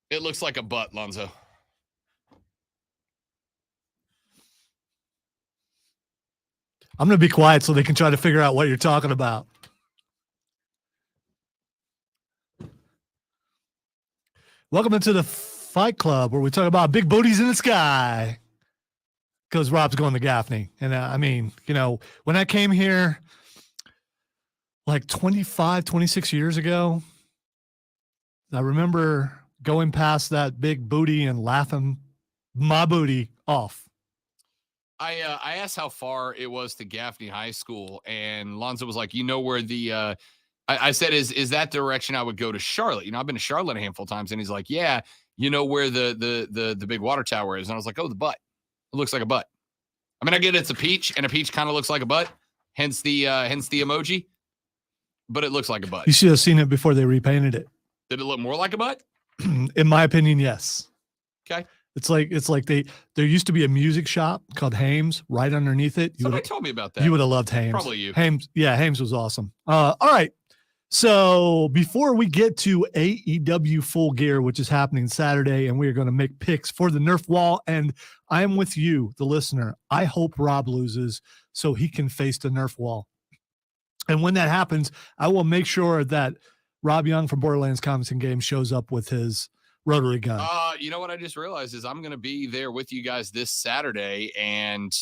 It looks like a butt, Lonzo. I'm going to be quiet so they can try to figure out what you're talking about. Welcome into the Fight Club, where we talk about big booties in the sky. Because Rob's going to Gaffney. And I mean, when I came here like 25, 26 years ago, I remember going past that big booty and laughing my booty off. I asked how far it was to Gaffney High School, and Lonzo was like, where the I said, is that direction I would go to Charlotte? I've been to Charlotte a handful of times, and he's like, yeah, where the big water tower is. And I was like, oh, the butt. It looks like a butt. I mean, I get it's a peach, and a peach kind of looks like a butt, hence the emoji, but it looks like a butt. You should have seen it before they repainted it. Did it look more like a butt? In my opinion, yes. Okay. It's like there used to be a music shop called Hames right underneath it. Somebody told me about that. You would have loved Hames. Probably you. Hames, yeah, Hames was awesome. All right. So before we get to AEW Full Gear, which is happening Saturday, and we are going to make picks for the Nerf wall, and I am with you, the listener. I hope Rob loses so he can face the Nerf wall. And when that happens, I will make sure that Rob Young from Borderlands Comics and Games shows up with his rotary gun. You know what I just realized is I'm going to be there with you guys this Saturday, and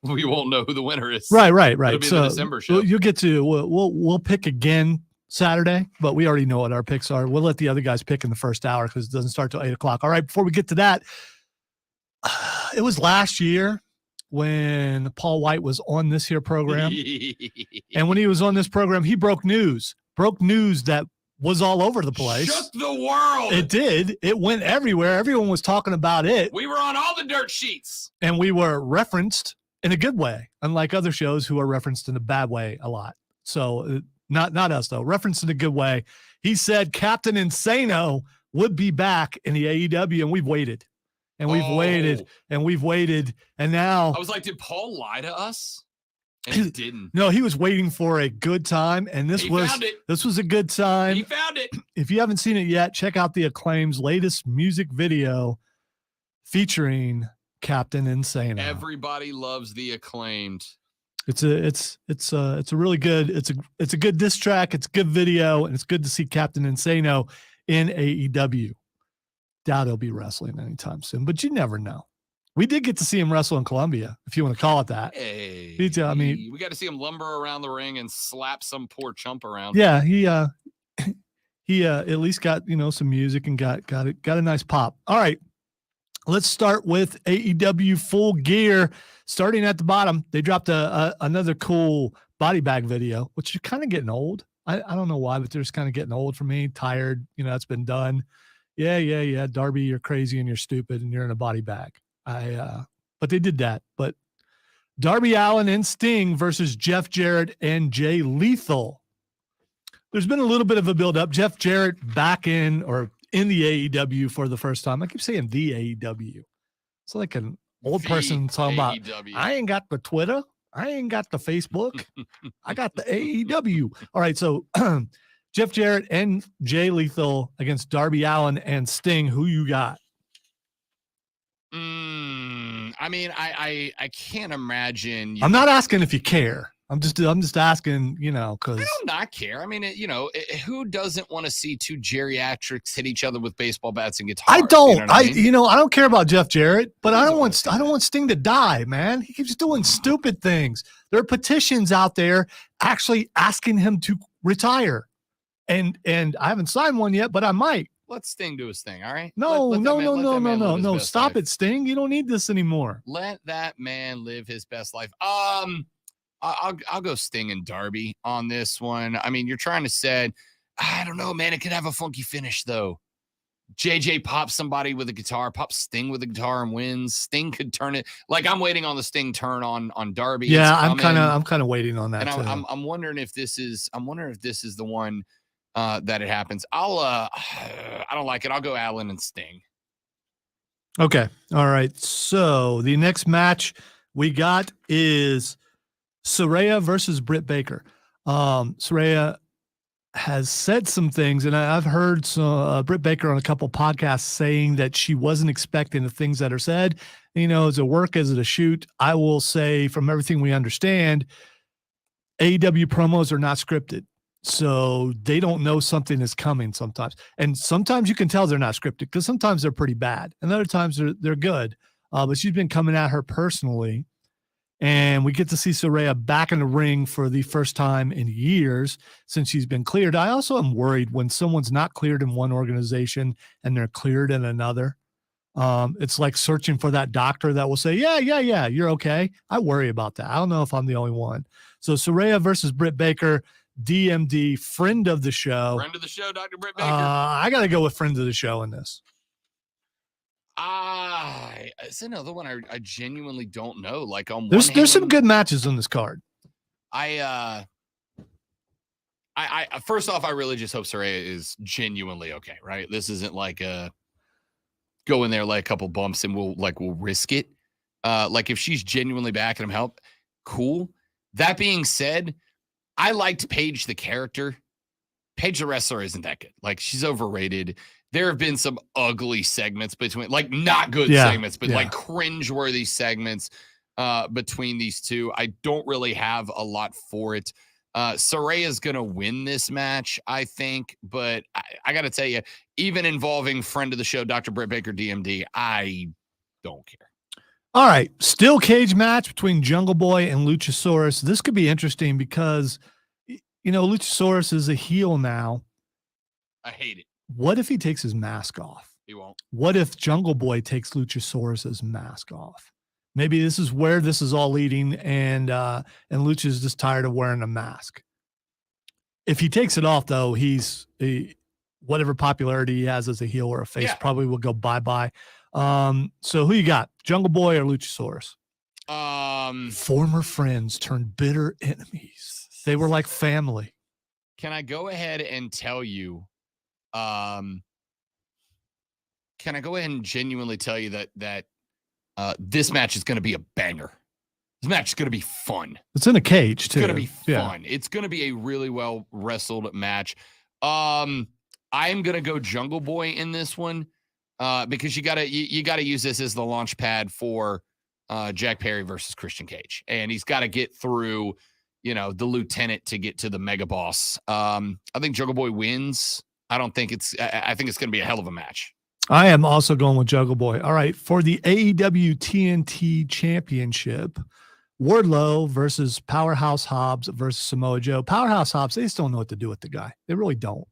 we won't know who the winner is. Right. It'll be the December show. You'll get to we'll pick again Saturday, but we already know what our picks are. We'll let the other guys pick in the first hour because it doesn't start till 8:00. All right. Before we get to that, It was last year when Paul White was on this here program. And when he was on this program, he broke news that was all over the place. Shook the world. It did. It went everywhere. Everyone was talking about it. We were on all the dirt sheets. And we were referenced in a good way, unlike other shows who are referenced in a bad way a lot. So not us, though. Referenced in a good way. He said Captain Insano would be back in the AEW, and we've waited. And we've waited, and we've waited, and now... I was like, did Paul lie to us? And he didn't. No, he was waiting for a good time, and this was a good time. He found it. If you haven't seen it yet, check out the Acclaim's latest music video featuring Captain Insano. Everybody loves the Acclaimed. It's a really good it's a good diss track. It's a good video, and it's good to see Captain Insano in AEW. Doubt he'll be wrestling anytime soon, but you never know. We did get to see him wrestle in Columbia, if you want to call it that. Hey, we got to see him lumber around the ring and slap some poor chump around. Yeah, he at least got some music and got a nice pop. All right, let's start with AEW Full Gear. Starting at the bottom, they dropped another cool body bag video, which is kind of getting old. I don't know why, but they're just kind of getting old for me. Tired, it's been done. Yeah. Darby, you're crazy and you're stupid and you're in a body bag. But they did that. But Darby Allin and Sting versus Jeff Jarrett and Jay Lethal. There's been a little bit of a build-up. Jeff Jarrett back in the AEW for the first time. I keep saying the AEW. It's like an old person talking about, I ain't got the Twitter. I ain't got the Facebook. I got the AEW. All right, so Jeff Jarrett and Jay Lethal against Darby Allin and Sting. Who you got? I mean, I can't imagine. I'm not asking if you care. I'm just asking, because I do not care. I mean, who doesn't want to see two geriatrics hit each other with baseball bats and guitars? I don't. I mean? I don't care about Jeff Jarrett, but I don't want Sting to die, man. He keeps doing stupid things. There are petitions out there actually asking him to retire, and I haven't signed one yet, but I might. Let Sting do his thing, all right? No. Stop it, Sting. You don't need this anymore. Let that man live his best life. I'll go Sting and Darby on this one. I mean, you're trying to say, I don't know, man. It could have a funky finish, though. JJ pops somebody with a guitar, pops Sting with a guitar and wins. Sting could turn it. Like, I'm waiting on the Sting turn on Darby. Yeah, I'm kind of waiting on that. And I'm wondering if this is the one that it happens. I don't like it. I'll go Allin and Sting. Okay. All right. So the next match we got is Saraya versus Britt Baker. Saraya has said some things, and I've heard Britt Baker on a couple podcasts saying that she wasn't expecting the things that are said. Is it work? Is it a shoot? I will say, from everything we understand, AEW promos are not scripted. So they don't know something is coming sometimes. And sometimes you can tell they're not scripted because sometimes they're pretty bad. And other times they're good. But she's been coming at her personally. And we get to see Saraya back in the ring for the first time in years since she's been cleared. I also am worried when someone's not cleared in one organization and they're cleared in another. It's like searching for that doctor that will say, yeah, you're okay. I worry about that. I don't know if I'm the only one. So Saraya versus Britt Baker, DMD, friend of the show. Friend of the show, Dr. Britt Baker. I got to go with friend of the show in this. It's another one I genuinely don't know. Like, there's some good matches on this card. I first off, I really just hope Saraya is genuinely okay, right? This isn't like go in there like a couple bumps and we'll risk it. Like, if she's genuinely back and I'm help, cool. That being said, I liked Paige the character. Paige the wrestler isn't that good. Like, she's overrated. There have been some ugly segments between, like, not good segments, but like cringeworthy segments between these two. I don't really have a lot for it. Saraya's going to win this match, I think, but I got to tell you, even involving friend of the show, Dr. Britt Baker, DMD, I don't care. All right. Steel cage match between Jungle Boy and Luchasaurus. This could be interesting because, Luchasaurus is a heel now. I hate it. What if he takes his mask off? He won't. What if Jungle Boy takes Luchasaurus's mask off? Maybe this is where this is all leading, and Lucha's just tired of wearing a mask. If he takes it off, though, whatever popularity he has as a heel or a face probably will go bye-bye. So who you got, Jungle Boy or Luchasaurus? Former friends turned bitter enemies. They were like family. Can I go ahead and tell you? Can I go ahead and genuinely tell you that this match is going to be a banger? This match is going to be fun. It's in a cage too. It's going to be fun. Yeah. It's going to be a really well wrestled match. I am going to go Jungle Boy in this one because you got to use this as the launch pad for Jack Perry versus Christian Cage, and he's got to get through, the lieutenant to get to the mega boss. I think Jungle Boy wins. I think it's going to be a hell of a match. I am also going with Jungle Boy. All right, for the AEW TNT Championship, Wardlow versus Powerhouse Hobbs versus Samoa Joe. Powerhouse Hobbs, they just don't know what to do with the guy. They really don't.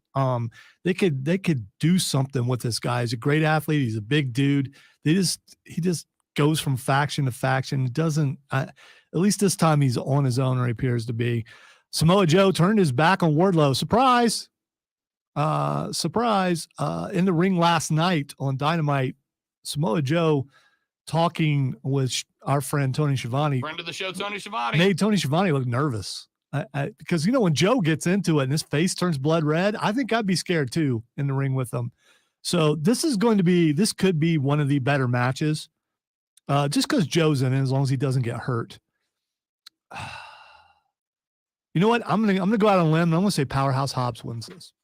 They could do something with this guy. He's a great athlete. He's a big dude. He just goes from faction to faction. Doesn't at least this time he's on his own, or he appears to be. Samoa Joe turned his back on Wardlow. Surprise. In the ring last night on Dynamite, Samoa Joe talking with our friend Tony Schiavone. Friend of the show, Tony Schiavone. Made Tony Schiavone look nervous. Because, when Joe gets into it and his face turns blood red, I think I'd be scared too in the ring with him. So this could be one of the better matches. Just because Joe's in it, as long as he doesn't get hurt. You know what? I'm gonna go out on a limb and I'm gonna say Powerhouse Hobbs wins this.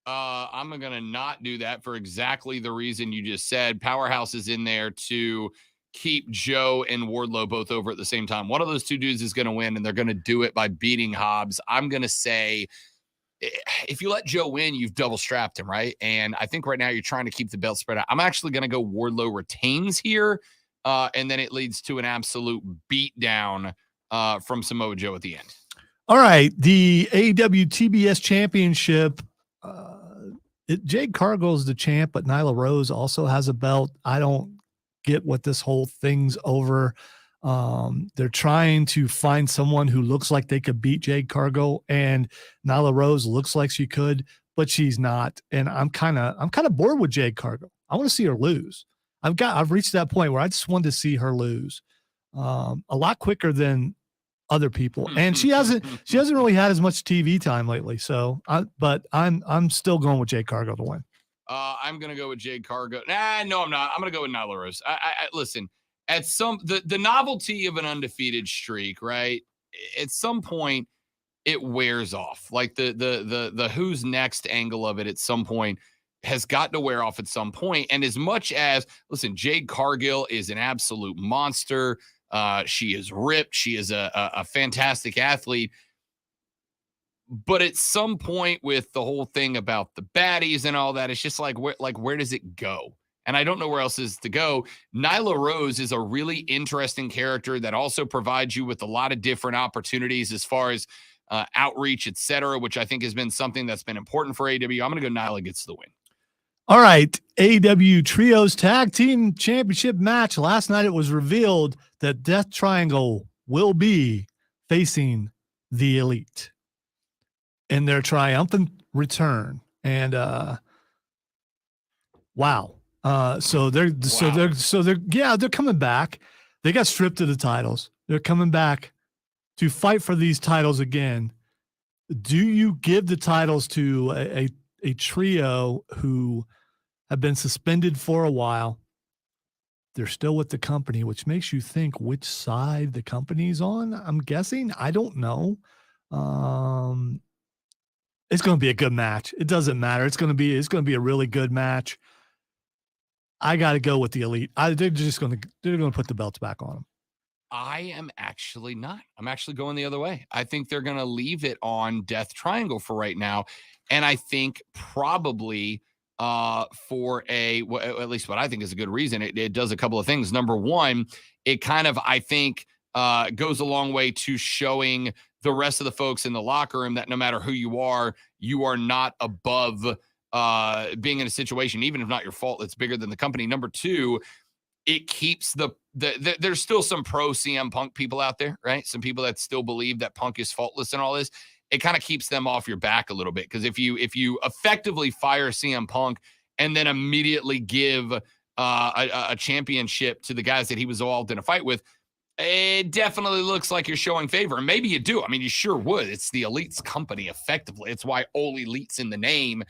I'm going to not do that for exactly the reason you just said. Powerhouse is in there to keep Joe and Wardlow both over at the same time. One of those two dudes is going to win, and they're going to do it by beating Hobbs. I'm going to say, if you let Joe win, you've double strapped him, right? And I think right now you're trying to keep the belt spread out. I'm actually going to go Wardlow retains here, and then it leads to an absolute beatdown from Samoa Joe at the end. All right, the AEW TBS Championship. Jade Cargill's the champ, but Nyla Rose also has a belt. I don't get what this whole thing's over. They're trying to find someone who looks like they could beat Jade Cargill, and Nyla Rose looks like she could, but she's not. And I'm kind of bored with Jade Cargill. I want to see her lose. I've reached that point where I just want to see her lose a lot quicker than other people, and she hasn't really had as much TV time lately. So, but I'm still going with Jade Cargill to win. I'm gonna go with Jade Cargill. No, I'm not. I'm gonna go with Nyla Rose. I listen. At the novelty of an undefeated streak, right? At some point, it wears off. Like the who's next angle of it at some point has got to wear off at some point. And as much as Jade Cargill is an absolute monster. She is ripped. She is a fantastic athlete. But at some point with the whole thing about the baddies and all that, it's just like, where does it go? And I don't know where else is to go. Nyla Rose is a really interesting character that also provides you with a lot of different opportunities as far as outreach, et cetera, which I think has been something that's been important for AEW. I'm going to go Nyla gets the win. All right, AEW Trios Tag Team Championship match. Last night it was revealed that Death Triangle will be facing the Elite in their triumphant return. And wow. So they're coming back. They got stripped of the titles. They're coming back to fight for these titles again. Do you give the titles to a trio who have been suspended for a while? They're still with the company, which makes you think which side the company's on. I'm guessing. I don't know. It's going to be a good match. It doesn't matter. It's going to be a really good match. I got to go with the Elite. They're going to put the belts back on them. I am actually not. I'm actually going the other way. I think they're going to leave it on Death Triangle for right now. And I think probably for at least what I think is a good reason, it does a couple of things. Number one, it kind of, I think, goes a long way to showing the rest of the folks in the locker room that no matter who you are not above being in a situation, even if not your fault, that's bigger than the company. Number two, it keeps there's still some pro CM Punk people out there, right? Some people that still believe that Punk is faultless and all this. It kind of keeps them off your back a little bit, because if you effectively fire CM Punk and then immediately give a championship to the guys that he was involved in a fight with, it definitely looks like you're showing favor. And maybe you do. I mean, you sure would. It's the Elite's company, effectively. It's why All Elite's in the name.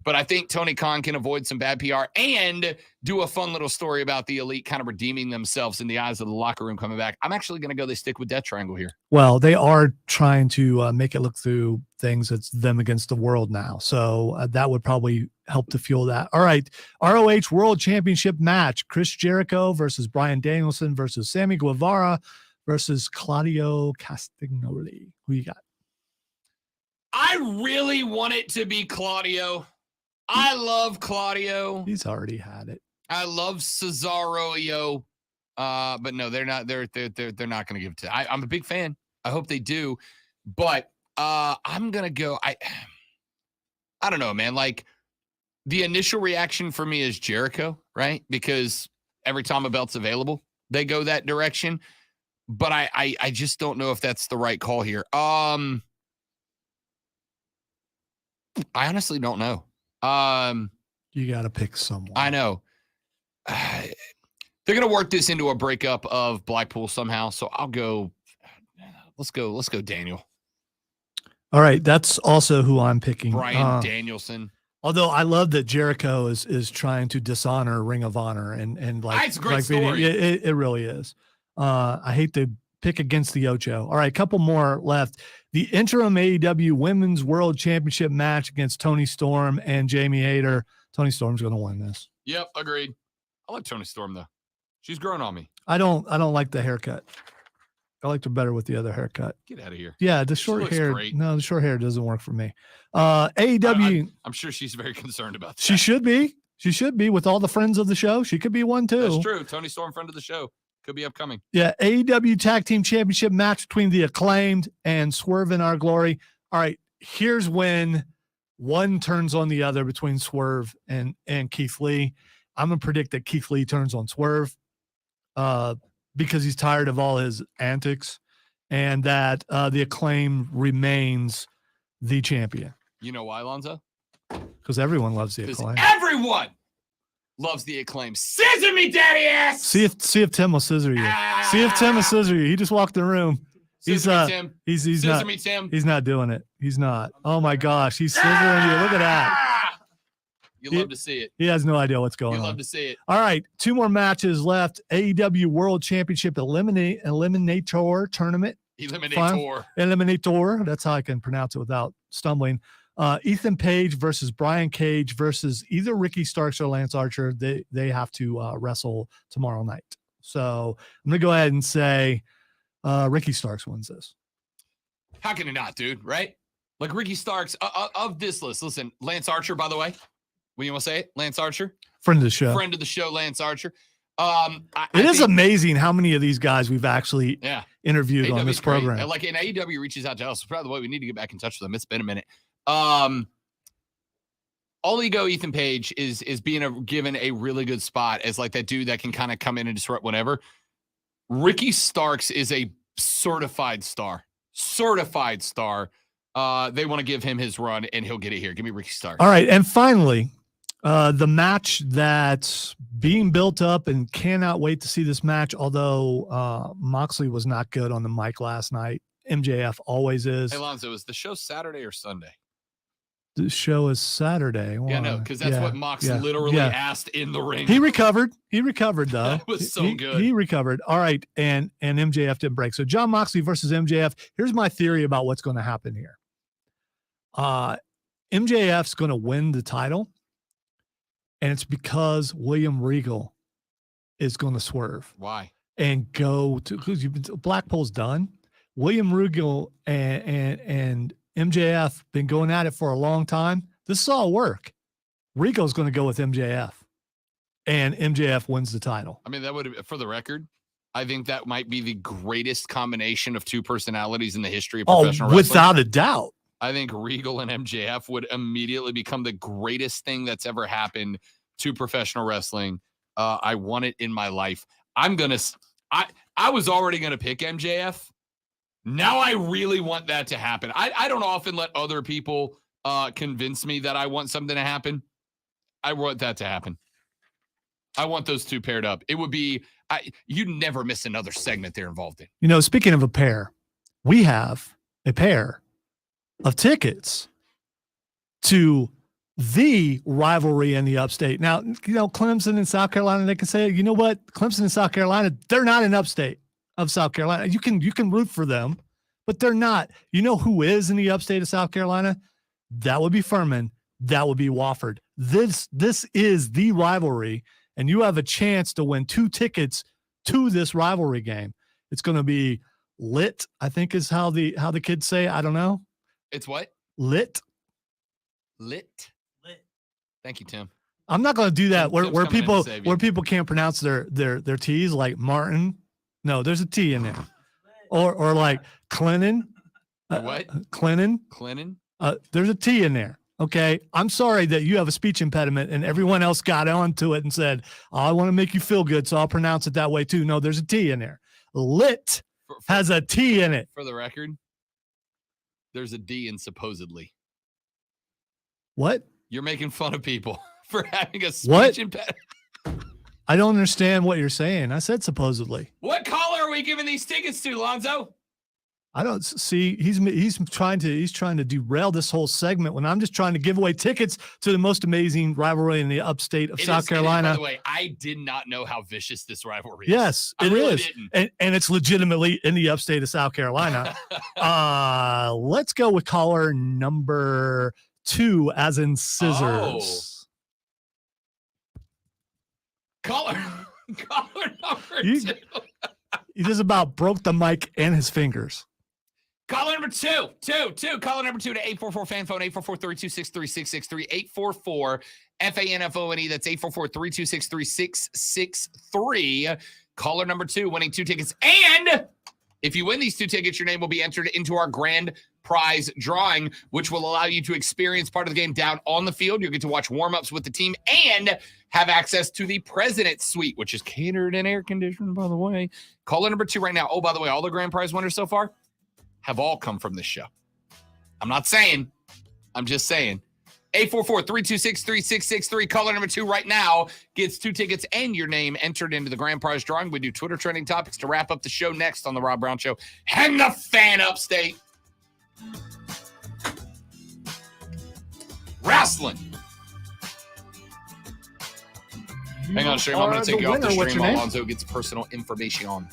But I think Tony Khan can avoid some bad PR and do a fun little story about the Elite kind of redeeming themselves in the eyes of the locker room coming back. I'm actually going to go they stick with Death Triangle here. Well, they are trying to make it look through things. It's them against the world now. So that would probably help to fuel that. All right. ROH World Championship match. Chris Jericho versus Bryan Danielson versus Sammy Guevara versus Claudio Castagnoli. Who you got? I really want it to be Claudio. I love Claudio. He's already had it. I love Cesaro, but no, they're not. They're not going to give it to. I'm a big fan. I hope they do, but I'm gonna go. I don't know, man. Like, the initial reaction for me is Jericho, right? Because every time a belt's available, they go that direction. But I just don't know if that's the right call here. I honestly don't know. You got to pick someone. I know. They're going to work this into a breakup of Blackpool somehow. So I'll go. Let's go Daniel. All right. That's also who I'm picking. Bryan Danielson. Although I love that Jericho is trying to dishonor Ring of Honor and like, it's a great like story. It really is. I hate to pick against the Ocho. All right. A couple more left. The interim AEW Women's World Championship match against Toni Storm and Jamie Hayter. Toni Storm's going to win this. Yep, agreed. I like Toni Storm though. She's growing on me. I don't like the haircut. I liked her better with the other haircut. Get out of here. Yeah, the short hair. Great. No, the short hair doesn't work for me. AEW. I'm sure she's very concerned about that. She should be. She should be with all the friends of the show. She could be one too. That's true. Toni Storm, friend of the show. Could be upcoming. Yeah, AEW Tag Team Championship match between the Acclaimed and Swerve in Our Glory. All right, here's when one turns on the other between Swerve and Keith Lee. I'm going to predict that Keith Lee turns on Swerve because he's tired of all his antics, and that the Acclaim remains the champion. You know why, Lonzo? Because everyone loves the Acclaim. Everyone loves the Acclaim. Scissor me, daddy ass. See if Tim will scissor you. See if Tim will scissor you. He just walked the room. He's Scissor me, Tim. He's Scissor not. me, Tim. He's not doing it. He's not. Oh my gosh, he's scissoring you. Look at that. You love to see it. He has no idea what's going on. You love to see it. All right, two more matches left. AEW World Championship Eliminator Tournament. Eliminator. That's how I can pronounce it without stumbling. Ethan Page versus Brian Cage versus either Ricky Starks or Lance Archer. They have to wrestle tomorrow night. So I'm going to go ahead and say Ricky Starks wins this. How can it not, dude? Right? Like Ricky Starks of this list. Listen, Lance Archer, by the way. When you want to say it? Lance Archer? Friend of the show. Friend of the show, Lance Archer. It is amazing how many of these guys we've actually interviewed on this program. And like, and AEW reaches out to us. By the way, we need to get back in touch with them. It's been a minute. All ego Ethan Page is being given a really good spot as like that dude that can kind of come in and disrupt whatever. Ricky Starks is a certified star. They want to give him his run and he'll get it here. Give me Ricky Starks. All right. And finally, the match that's being built up and cannot wait to see this match. Although Moxley was not good on the mic last night. MJF always is. Hey, Lonzo, is the show Saturday or Sunday? The show is Saturday. Yeah, no, because that's what Mox literally asked in the ring. He recovered, though. That was so good. He recovered. All right, and MJF didn't break. So John Moxley versus MJF. Here's my theory about what's going to happen here. MJF's going to win the title, and it's because William Regal is going to swerve. Why? And go to because Blackpool's done. William Regal and MJF been going at it for a long time. This is all work. Regal's going to go with MJF, and MJF wins the title. I mean, that would, for the record, I think that might be the greatest combination of two personalities in the history of professional wrestling. Without a doubt. I think Regal and MJF would immediately become the greatest thing that's ever happened to professional wrestling. I want it in my life. I was already going to pick MJF. Now I really want that to happen. I don't often let other people convince me that I want something to happen. I want that to happen. I want those two paired up. It would be, you'd never miss another segment they're involved in. You know, speaking of a pair, we have a pair of tickets to the rivalry in the upstate. Now, you know, Clemson and South Carolina, they can say, you know what? Clemson and South Carolina, they're not in upstate of South Carolina. You can root for them, but they're not. You know who is in the upstate of South Carolina? That would be Furman. That would be Wofford. This is the rivalry, and you have a chance to win 2 tickets to this rivalry game. It's going to be lit, I think is how the kids say. I don't know. It's what? Lit. Thank you, Tim. I'm not going to do that Tim's where coming in to save you. people can't pronounce their T's, like Martin. No, there's a T in there. Or like Clennon. What? Clennon. There's a T in there. Okay. I'm sorry that you have a speech impediment and everyone else got onto it and said, oh, I want to make you feel good, so I'll pronounce it that way too. No, there's a T in there. Lit has a T in it. For the record, there's a D in supposedly. What? You're making fun of people for having a speech impediment. I don't understand what you're saying. I said supposedly. What caller are we giving these tickets to, Lonzo? I don't see. He's trying to derail this whole segment when I'm just trying to give away tickets to the most amazing rivalry in the upstate of South Carolina. By the way, I did not know how vicious this rivalry is. Yes, it really is, and it's legitimately in the upstate of South Carolina. Let's go with caller number 2, as in scissors. Caller number 2. He just about broke the mic and his fingers. Caller number 2. Caller number 2 to 844-FAN phone, 844-326-3663, 844-FANFONE. That's 844-326-3663. Caller number 2 winning 2 tickets. And if you win these 2 tickets, your name will be entered into our grand prize drawing, which will allow you to experience part of the game down on the field. You'll get to watch warm-ups with the team and have access to the President's Suite, which is catered and air-conditioned, by the way. Caller number 2 right now. Oh, by the way, all the grand prize winners so far have all come from this show. I'm not saying. I'm just saying. 844-326-3663. Caller number 2 right now gets 2 tickets and your name entered into the grand prize drawing. We do Twitter trending topics to wrap up the show next on the Rob Brown Show and the Fan Upstate. Wrestling. Hang on, stream. I'm going to take you off the stream while Alonzo gets personal information on.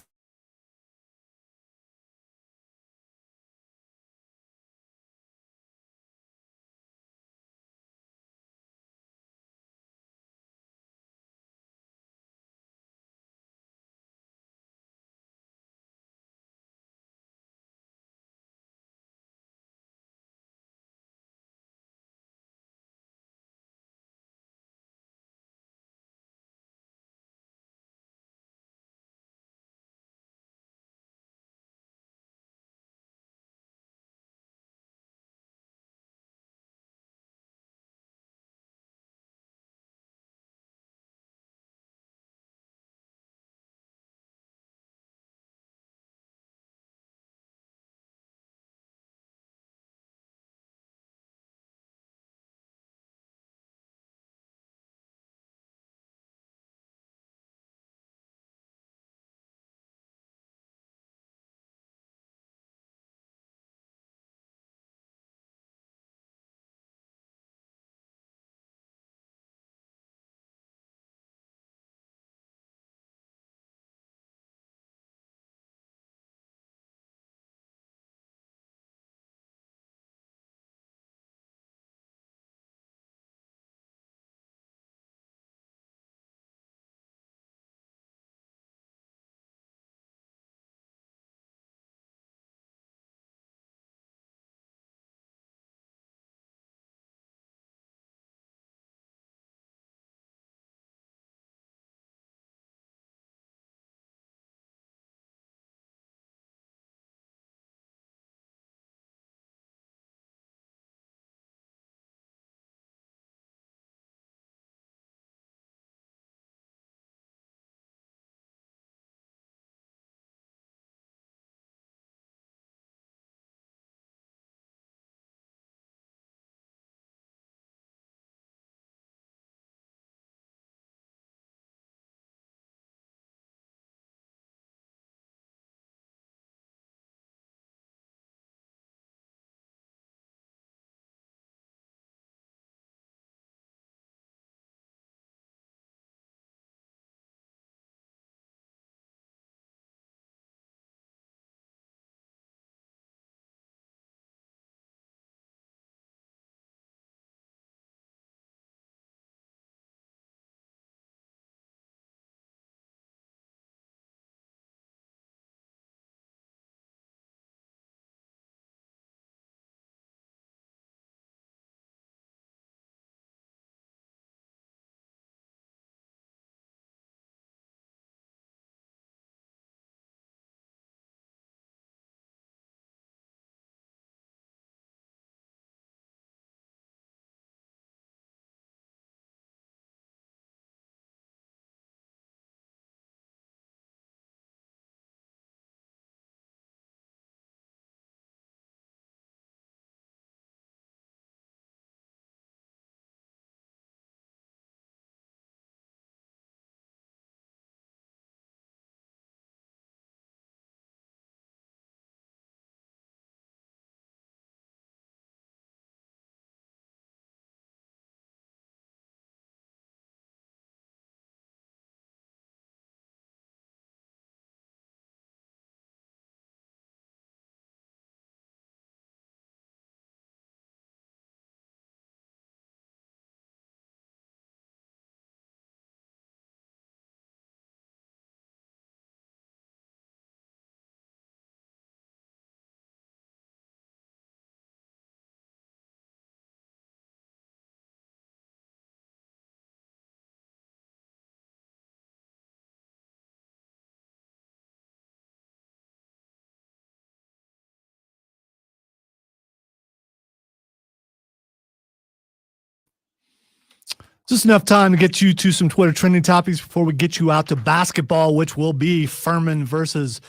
Just enough time to get you to some Twitter trending topics before we get you out to basketball, which will be Furman versus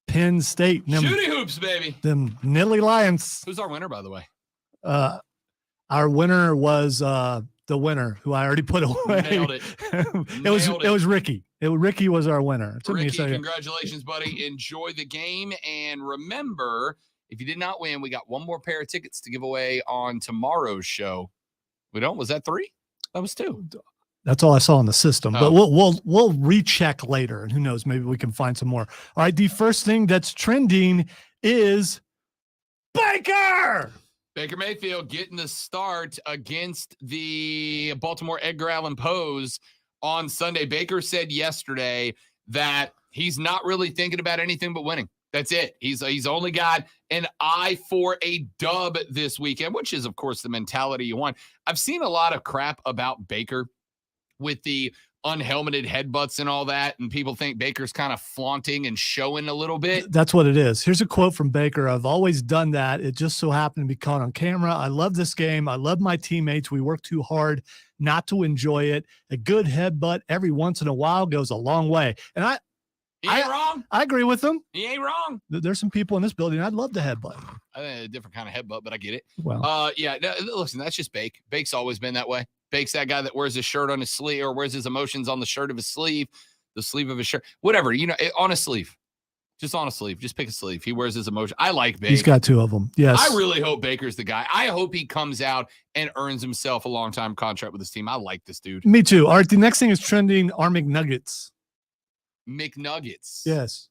Penn State. Shooty hoops, baby. Them Nittany Lions. Who's our winner, by the way? Our winner was the winner who I already put away. Nailed it. It was Ricky. Ricky was our winner. It took me a Ricky, second. congratulations, buddy. Enjoy the game. And remember, if you did not win, we got one more pair of tickets to give away on tomorrow's show. We don't? Was that 3? That was 2. That's all I saw in the system, but Oh. we'll recheck later, and who knows, maybe we can find some more. All right, the first thing that's trending is Baker. Baker Mayfield getting the start against the Baltimore Edgar Allan Poes on Sunday. Baker said yesterday that he's not really thinking about anything but winning. That's it. He's only got an eye for a dub this weekend, which is, of course, the mentality you want. I've seen a lot of crap about Baker with the unhelmeted headbutts and all that, and people think Baker's kind of flaunting and showing a little bit. That's what it is. Here's a quote from Baker. I've always done that. It just so happened to be caught on camera. I love this game. I love my teammates. We work too hard not to enjoy it. A good headbutt every once in a while goes a long way. And He ain't wrong. I agree with him. He ain't wrong. There's some people in this building I'd love to headbutt. I think a different kind of headbutt, but I get it. Well, yeah. No, listen, that's just Bake. Bake's always been that way. Bake's that guy that wears his shirt on his sleeve or wears his emotions on the shirt of his sleeve, the sleeve of his shirt, whatever. On a sleeve, just on a sleeve. Just pick a sleeve. He wears his emotion. I like Bake. he's got 2 of them. Yes. I really hope Baker's the guy. I hope he comes out and earns himself a long-time contract with his team. I like this dude. Me too. All right. The next thing is trending are McNuggets. McNuggets. Yes.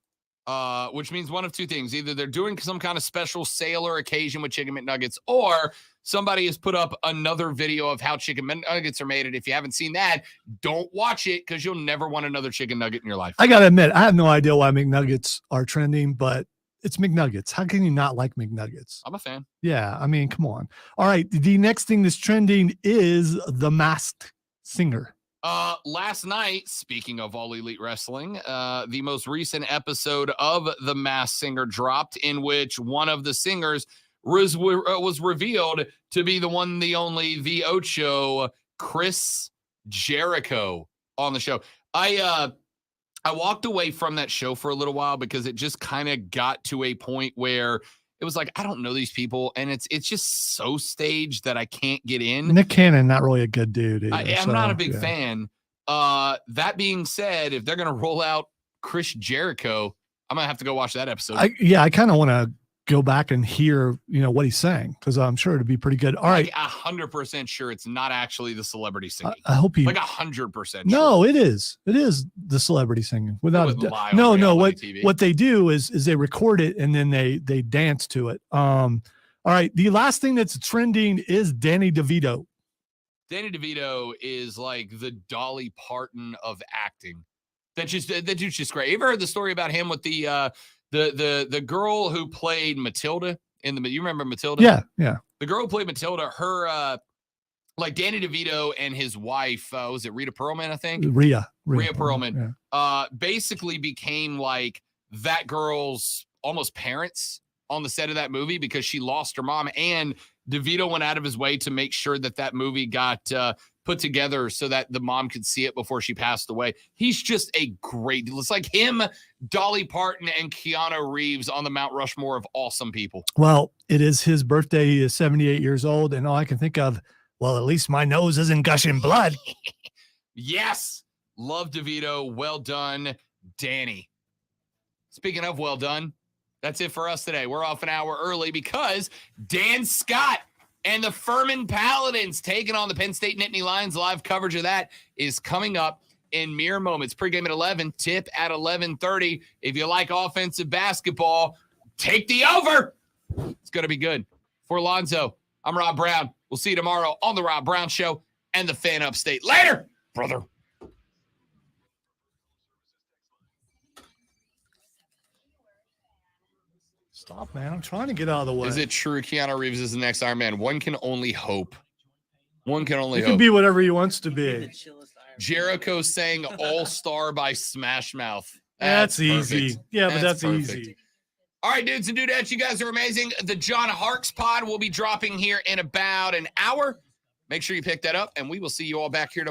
Which means one of 2 things. Either they're doing some kind of special sale or occasion with chicken McNuggets, or somebody has put up another video of how chicken McNuggets are made. And if you haven't seen that, don't watch it because you'll never want another chicken nugget in your life. I got to admit, I have no idea why McNuggets are trending, but it's McNuggets. How can you not like McNuggets? I'm a fan. Yeah. I mean, come on. All right. The next thing that's trending is The Masked Singer. Last night, speaking of All Elite Wrestling, the most recent episode of The Masked Singer dropped, in which one of the singers was revealed to be the one, the only, the Ocho, Chris Jericho on the show. I walked away from that show for a little while because it just kind of got to a point where it was like, I don't know these people, and it's just so staged that I can't get in. Nick Cannon, not really a good dude either, I'm not a big fan. That being said, if they're going to roll out Chris Jericho, I'm going to have to go watch that episode. I kind of want to go back and hear, what he's saying, because I'm sure it'd be pretty good. All right. 100% sure it's not actually the celebrity singing. I hope he. Like 100% sure. No, it is. It is the celebrity singing. Without a doubt. No. What they do is they record it and then they dance to it. All right. The last thing that's trending is Danny DeVito. Danny DeVito is like the Dolly Parton of acting. That dude's just great. You ever heard the story about him with the girl who played Matilda you remember Matilda? Yeah. The girl who played Matilda, her like Danny DeVito and his wife, was it Rhea Perlman, I think? Rhea Perlman. Yeah. Basically became like that girl's almost parents on the set of that movie because she lost her mom, and DeVito went out of his way to make sure that movie got put together so that the mom could see it before she passed away. He's just a great, it's like him, Dolly Parton, and Keanu Reeves on the Mount Rushmore of awesome people. Well, it is his birthday. He is 78 years old, and all I can think of, well, at least my nose isn't gushing blood. Yes. Love DeVito. Well done, Danny. Speaking of well done, that's it for us today. We're off an hour early because Dan Scott and the Furman Paladins taking on the Penn State Nittany Lions. Live coverage of that is coming up in mere moments. Pregame at 11, tip at 11:30. If you like offensive basketball, take the over. It's going to be good. For Lonzo, I'm Rob Brown. We'll see you tomorrow on The Rob Brown Show and the Fan Upstate. Later, brother. Stop, man. I'm trying to get out of the way. Is it true Keanu Reeves is the next Iron Man? One can only hope. One can only It hope. can be whatever he wants to be. Jericho sang All-Star by Smash Mouth. That's perfect. easy. Yeah, but that's perfect. easy. All right, dudes and dudettes, you guys are amazing. The John Harkes pod will be dropping here in about an hour. Make sure you pick that up, and we will see you all back here tomorrow.